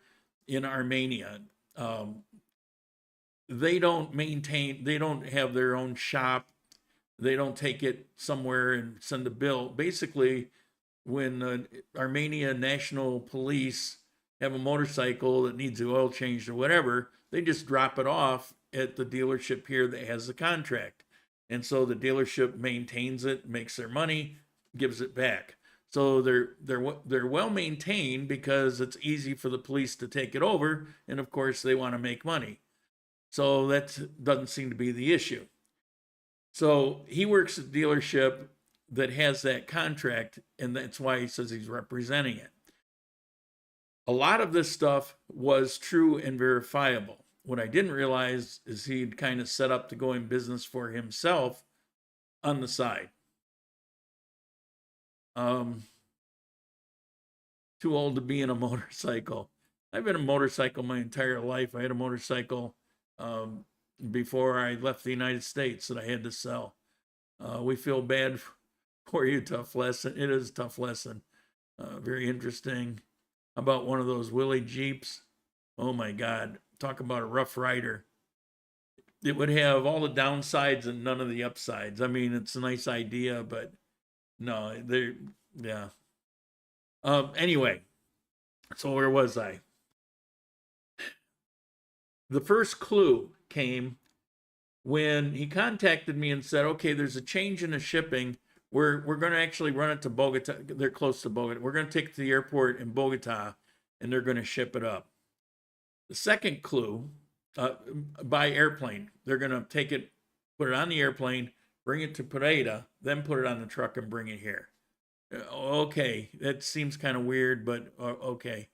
in Armenia, they don't have their own shop. They don't take it somewhere and send a bill. Basically, when Armenia National Police have a motorcycle that needs the oil changed or whatever, they just drop it off at the dealership here that has the contract. And so the dealership maintains it, makes their money, gives it back. So they're well maintained because it's easy for the police to take it over, and of course they want to make money. So that doesn't seem to be the issue. So he works at a dealership that has that contract, and that's why he says he's representing it. A lot of this stuff was true and verifiable. What I didn't realize is he'd kind of set up to go in business for himself on the side. Too old to be in a motorcycle. I've been a motorcycle my entire life. I had a motorcycle before I left the United States that I had to sell. We feel bad for you, tough lesson. It is a tough lesson. Very interesting. How about one of those Willie Jeeps? Oh my God. Talk about a rough rider. It would have all the downsides and none of the upsides. I mean, it's a nice idea, but no, yeah. Anyway, so where was I? The first clue came when he contacted me and said, okay, there's a change in the shipping. We're going to actually run it to Bogota. They're close to Bogota. We're going to take it to the airport in Bogota, and they're going to ship it up. The second clue, by airplane. They're going to take it, put it on the airplane, bring it to Pereira, then put it on the truck and bring it here. Okay, that seems kind of weird, but okay.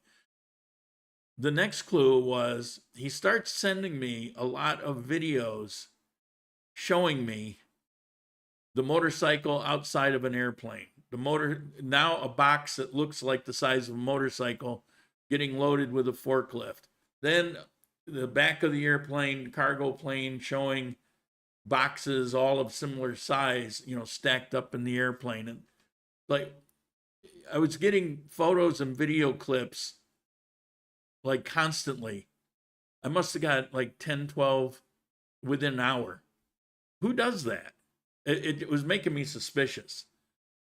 The next clue was he starts sending me a lot of videos showing me the motorcycle outside of an airplane. Now a box that looks like the size of a motorcycle getting loaded with a forklift. Then the back of the airplane, cargo plane, showing boxes all of similar size, stacked up in the airplane. And like, I was getting photos and video clips like constantly. I must have got like 10, 12 within an hour. Who does that? It was making me suspicious.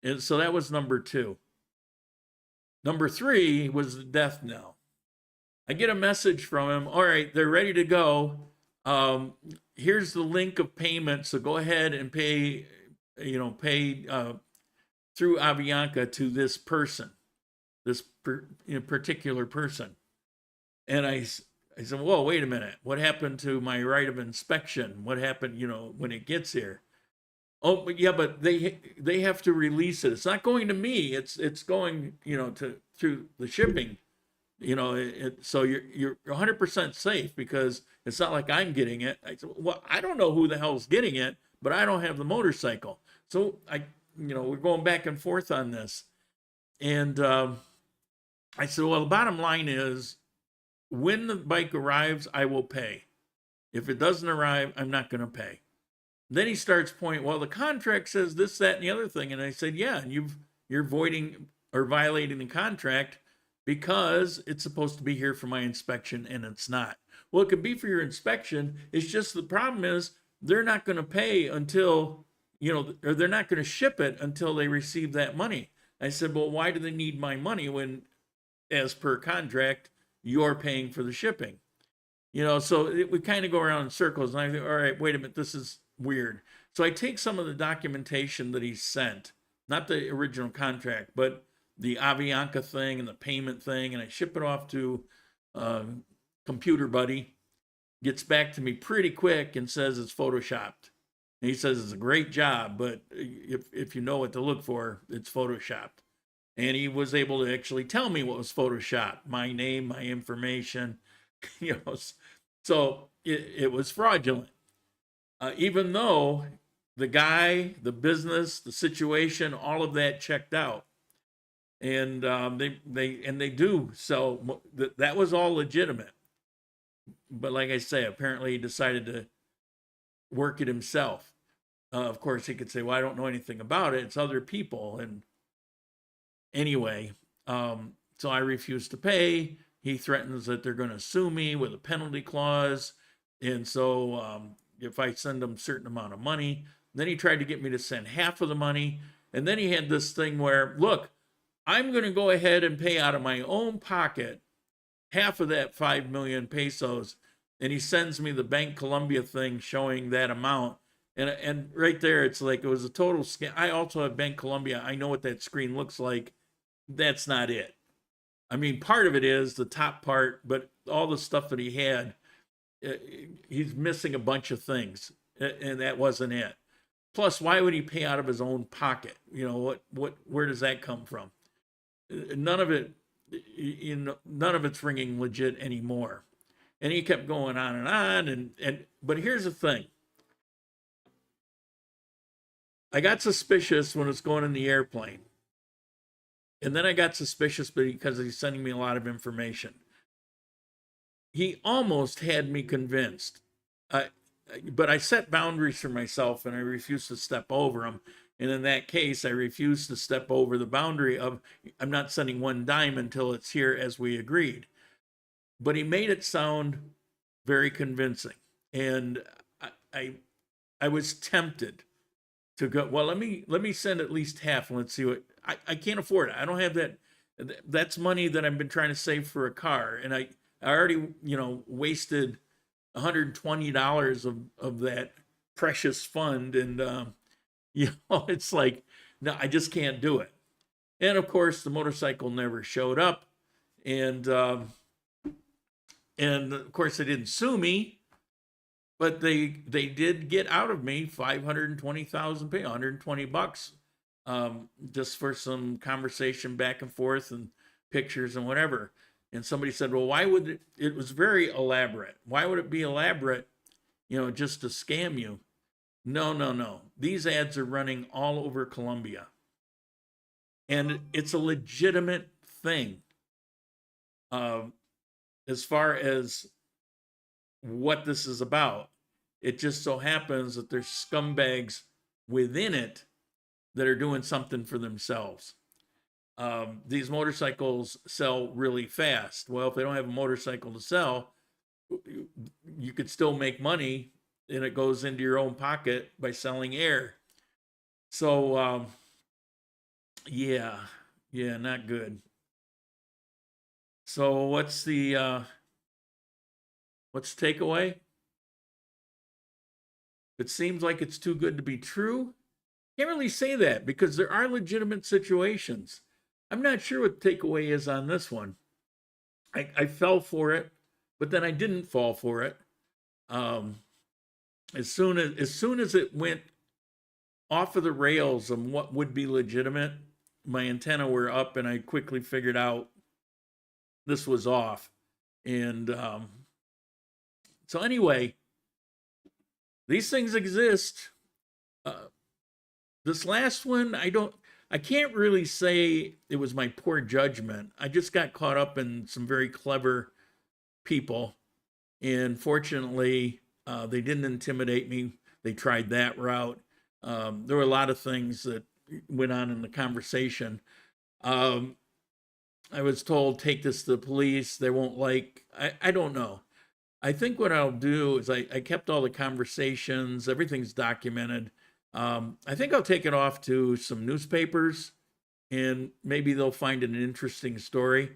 And so that was number 2. Number 3 was the death knell. I get a message from him. All right, they're ready to go. Here's the link of payment. So go ahead and pay through Avianca to this person, this particular person. And I said, whoa, wait a minute. What happened to my right of inspection? What happened, when it gets here? Oh, but yeah, but they have to release it. It's not going to me. It's going, through the shipping. So you're 100% safe because it's not like I'm getting it. I said, well, I don't know who the hell's getting it, but I don't have the motorcycle. So we're going back and forth on this. And I said, well, the bottom line is when the bike arrives, I will pay. If it doesn't arrive, I'm not going to pay. Then he starts pointing, well, the contract says this, that, and the other thing. And I said, yeah, and you're voiding or violating the contract because it's supposed to be here for my inspection and it's not. Well, it could be for your inspection. It's just the problem is they're not going to pay until, or they're not going to ship it until they receive that money. I said, well, why do they need my money when, as per contract, you're paying for the shipping? So we kind of go around in circles. And I think, all right, wait a minute, this is weird. So I take some of the documentation that he sent, not the original contract, but the Avianca thing and the payment thing, and I ship it off to Computer Buddy. Gets back to me pretty quick and says it's photoshopped. And he says it's a great job, but if you know what to look for, it's photoshopped. And he was able to actually tell me what was photoshopped, my name, my information, so it was fraudulent. Even though the guy, the business, the situation, all of that checked out. And they do. So that was all legitimate. But like I say, apparently he decided to work it himself. Of course, he could say, well, I don't know anything about it. It's other people. And anyway, so I refuse to pay. He threatens that they're going to sue me with a penalty clause. And so if I send them a certain amount of money, then he tried to get me to send half of the money. And then he had this thing where, look, I'm going to go ahead and pay out of my own pocket half of that 5 million pesos And he sends me the Bank Colombia thing showing that amount. And right there, it's like it was a total scam. I also have Bank Colombia. I know what that screen looks like. That's not it. I mean, part of it is the top part, but all the stuff that he had, he's missing a bunch of things, and that wasn't it. Plus, why would he pay out of his own pocket? You know, where does that come from? None of it, none of it's ringing legit anymore. And he kept going on and on. But here's the thing. I got suspicious when it was going in the airplane. And then I got suspicious because he's sending me a lot of information. He almost had me convinced. But I set boundaries for myself and I refused to step over them. And in that case, I refused to step over the boundary of I'm not sending one dime until it's here as we agreed. But he made it sound very convincing. And I was tempted to go, well, let me send at least half and let's see what I can't afford it. I don't have that. That's money that I've been trying to save for a car. And I already, wasted $120 of that precious fund. And, it's like, no, I just can't do it. And of course, the motorcycle never showed up. And of course, they didn't sue me, but they did get out of me $520,000, pay $120, just for some conversation back and forth and pictures and whatever. And somebody said, well, why would it was very elaborate. Why would it be elaborate, just to scam you? No. These ads are running all over Colombia. And it's a legitimate thing. As far as what this is about, it just so happens that there's scumbags within it that are doing something for themselves. These motorcycles sell really fast. Well, if they don't have a motorcycle to sell, you could still make money and it goes into your own pocket by selling air. So, yeah, not good. So what's the takeaway? It seems like it's too good to be true. Can't really say that because there are legitimate situations. I'm not sure what the takeaway is on this one. I fell for it, but then I didn't fall for it. As soon as it went off of the rails of what would be legitimate, my antenna were up and I quickly figured out this was off. And so anyway, these things exist. This last one, I can't really say it was my poor judgment. I just got caught up in some very clever people. And fortunately, they didn't intimidate me. They tried that route. There were a lot of things that went on in the conversation. I was told, take this to the police. They won't I don't know. I think what I'll do is I kept all the conversations. Everything's documented. I think I'll take it off to some newspapers and maybe they'll find an interesting story.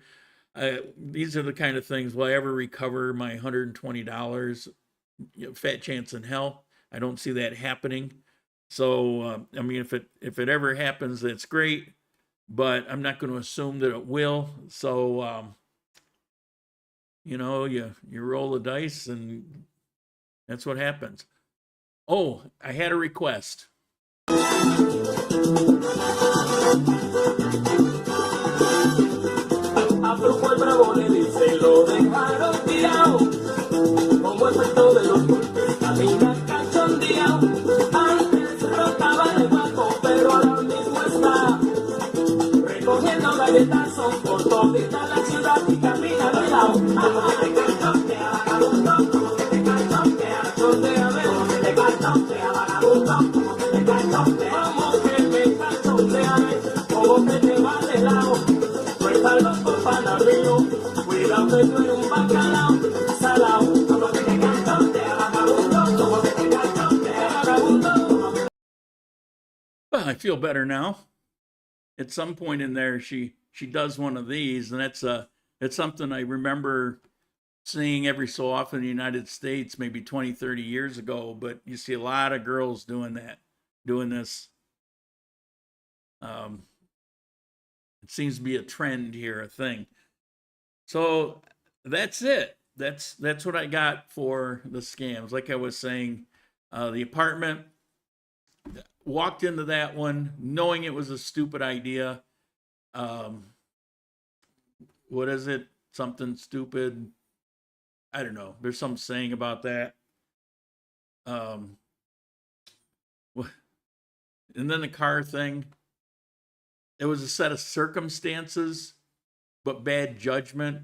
These are the kind of things, will I ever recover my $120? Fat chance in hell. I don't see that happening. So, I mean, if it ever happens, that's great, but I'm not going to assume that it will. So, you roll the dice and that's what happens. Oh, I had a request. Afro el bravo le dice, lo dejaron tirado, como efecto de los golpes, camina cachondeado. Antes rotaba de bajo, pero ahora mismo está recogiendo galletazos por todita la ciudad y camina de lado. Como que te cachondea, vagabundo, como que te cachondea, cachondéame, como que te cachondea, vagabundo, como que te cachondea, como que me cachondeame, como que te va de lado. Suéltalo por panarrillo, cuidado que tú eres un bacalao, salao, como que te cachondea, vagabundo, como que te cachondea, vagabundo, como que... Well, I feel better now. At some point in there, she does one of these, and it's something I remember seeing every so often in the United States, maybe 20, 30 years ago, but you see a lot of girls doing this. It seems to be a trend here, a thing. So that's it. That's what I got for the scams. Like I was saying, the apartment, walked into that one knowing it was a stupid idea. What is it? Something stupid. I don't know. There's some saying about that. And then the car thing. It was a set of circumstances, but bad judgment.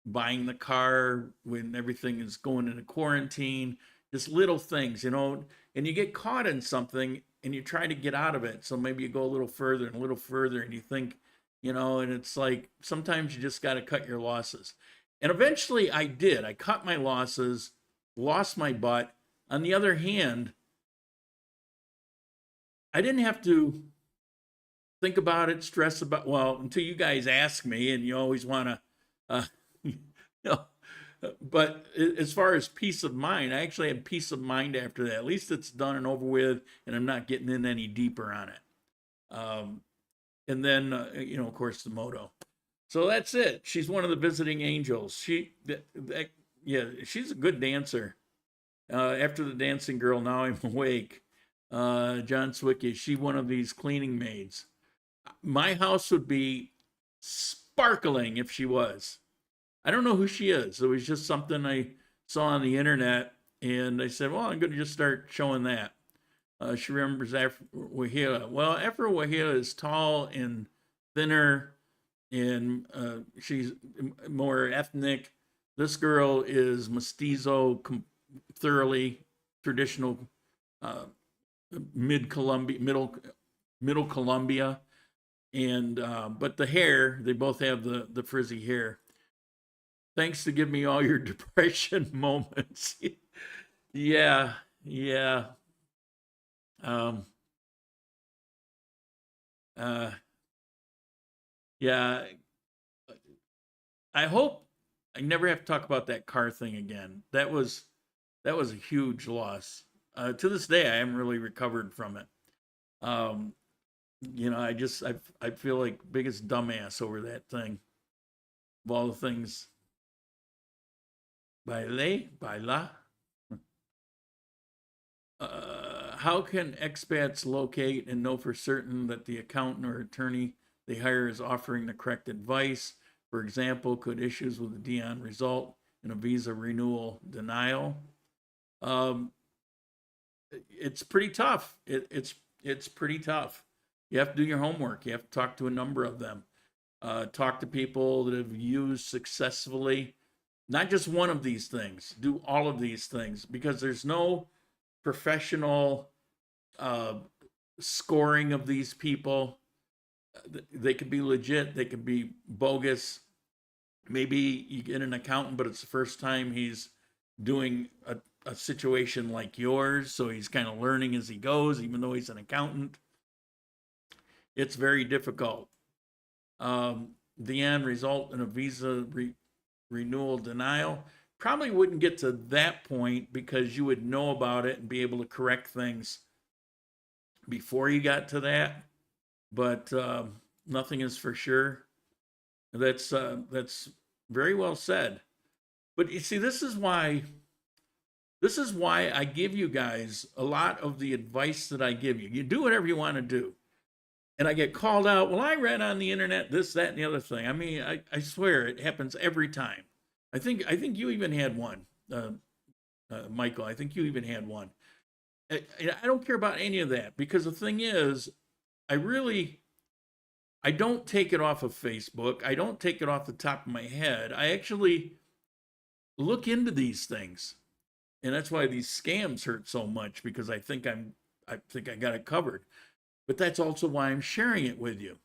Buying the car when everything is going into quarantine. Just little things, you know. And you get caught in something and you try to get out of it. So maybe you go a little further and a little further and you think, you know, and it's like sometimes you just got to cut your losses. And eventually I did. I cut my losses, lost my butt. On the other hand, I didn't have to think about it, stress about, well, until you guys ask me, and you always want to, you know, but as far as peace of mind, I actually had peace of mind after that. At least it's done and over with, and I'm not getting in any deeper on it. And then, you know, of course, the moto. So that's it. She's one of the visiting angels. Yeah, she's a good dancer. After the dancing girl, now I'm awake. John Swicky, she's one of these cleaning maids. My house would be sparkling if she was. I don't know who she is. It was just something I saw on the internet, and I said, well, I'm going to just start showing that. She remembers Afro Wahila. Well, Afro Wahila is tall and thinner, and she's more ethnic. This girl is mestizo, thoroughly traditional, middle Colombia, and but the hair, they both have the frizzy hair. Thanks to give me all your depression moments. Yeah. Yeah. I hope I never have to talk about that car thing again. That was a huge loss. To this day, I haven't really recovered from it. You know, I feel like biggest dumbass over that thing. Of all the things. Baila. How can expats locate and know for certain that the accountant or attorney they hire is offering the correct advice? For example, could issues with the Dion result in a visa renewal denial? It's pretty tough. It's pretty tough. You have to do your homework. You have to talk to a number of them. Talk to people that have used successfully, not just one of these things. Do all of these things, because there's no professional scoring of these people. They could be legit. They could be bogus. Maybe you get an accountant, but it's the first time he's doing a situation like yours, so he's kind of learning as he goes, even though he's an accountant. It's very difficult. The end result in a visa renewal denial probably wouldn't get to that point, because you would know about it and be able to correct things before you got to that. But nothing is for sure. That's very well said. But you see, this is why I give you guys a lot of the advice that I give you. You do whatever you want to do. And I get called out, well, I read on the internet this, that, and the other thing. I mean, I swear it happens every time. I think you even had one, Michael. I think you even had one. I don't care about any of that, because the thing is, I don't take it off of Facebook. I don't take it off the top of my head. I actually look into these things. And that's why these scams hurt so much, because I think I got it covered. But that's also why I'm sharing it with you.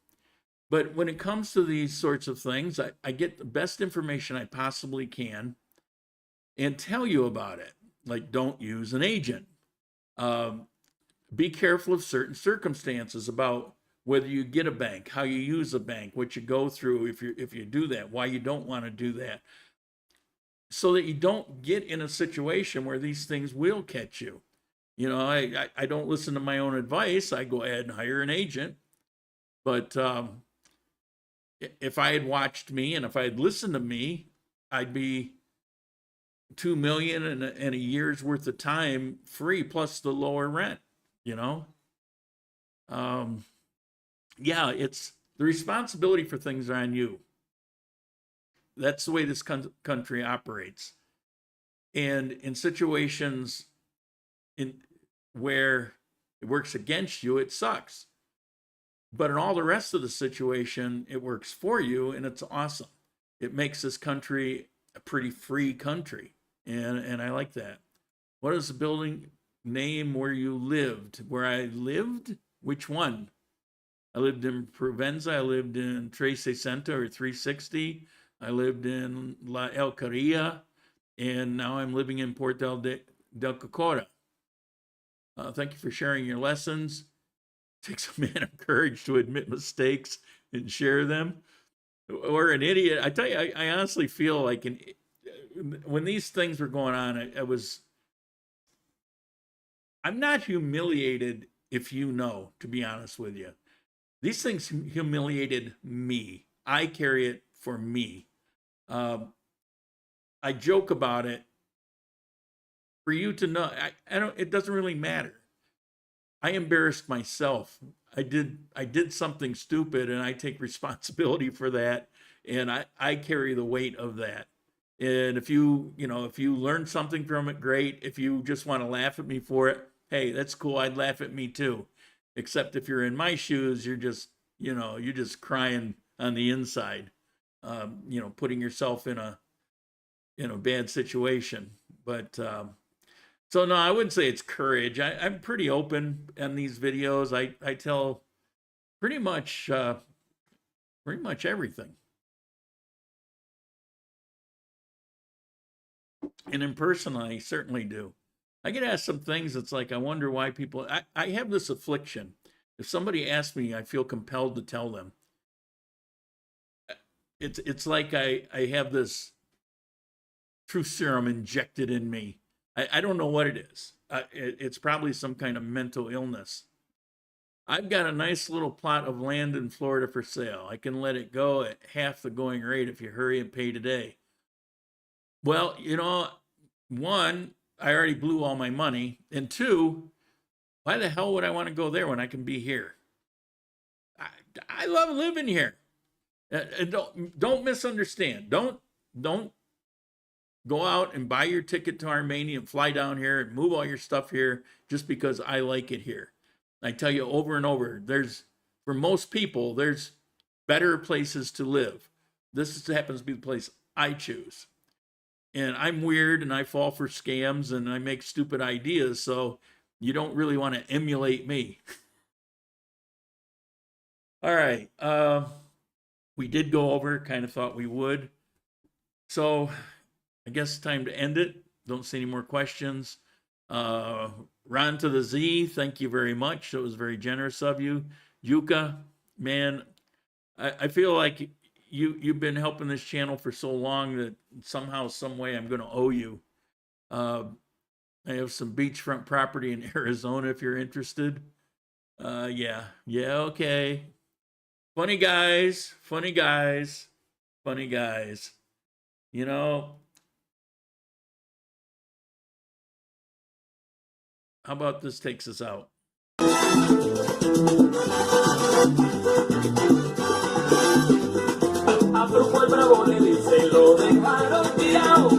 But when it comes to these sorts of things, I get the best information I possibly can and tell you about it. Like, don't use an agent. Be careful of certain circumstances about whether you get a bank, how you use a bank, what you go through if you do that, why you don't want to do that. so that you don't get in a situation where these things will catch you. You know, I don't listen to my own advice. I go ahead and hire an agent. But if I had watched me and if I had listened to me, I'd be $2 million and a year's worth of time free, plus the lower rent, you know? Yeah, it's the responsibility for things are on you. That's the way this country operates. And in situations where it works against you, it sucks. But in all the rest of the situation, it works for you, and it's awesome. It makes this country a pretty free country, and I like that. What is the building name where you lived? Where I lived? Which one? I lived in Provenza. I lived in Tres Sesenta or 360. I lived in La Alqueria, and now I'm living in Port del Cocora. Thank you for sharing your lessons. It takes a man of courage to admit mistakes and share them. Or an idiot. I tell you, I honestly feel like when these things were going on, I'm not humiliated, if you know, to be honest with you. These things humiliated me. I carry it for me. I joke about it. For you to know, I don't. It doesn't really matter. I embarrassed myself. I did something stupid, and I take responsibility for that, and I carry the weight of that. And if you learn something from it, great. If you just want to laugh at me for it, hey, that's cool. I'd laugh at me too. Except if you're in my shoes, you're just crying on the inside, putting yourself in a bad situation. But so no, I wouldn't say it's courage. I'm pretty open in these videos. I tell pretty much everything. And in person, I certainly do. I get asked some things. It's like, I wonder why people, I have this affliction. If somebody asks me, I feel compelled to tell them. It's like I have this truth serum injected in me. I don't know what it is. It's probably some kind of mental illness. I've got a nice little plot of land in Florida for sale. I can let it go at half the going rate if you hurry and pay today. Well, one, I already blew all my money. And two, why the hell would I want to go there when I can be here? I love living here. And don't misunderstand. Don't go out and buy your ticket to Armenia and fly down here and move all your stuff here just because I like it here. I tell you over and over, for most people, there's better places to live. This happens to be the place I choose. And I'm weird and I fall for scams and I make stupid ideas, so you don't really want to emulate me. All right. We did go over, kind of thought we would. So I guess it's time to end it. Don't see any more questions. Ron to the Z, thank you very much. That was very generous of you. Yuka, man, I feel like you've been helping this channel for so long that somehow, some way, I'm going to owe you. I have some beachfront property in Arizona if you're interested. Yeah, okay. Funny guys. How about this takes us out? A Brujo el bravo le dice, lo dejaron tirado.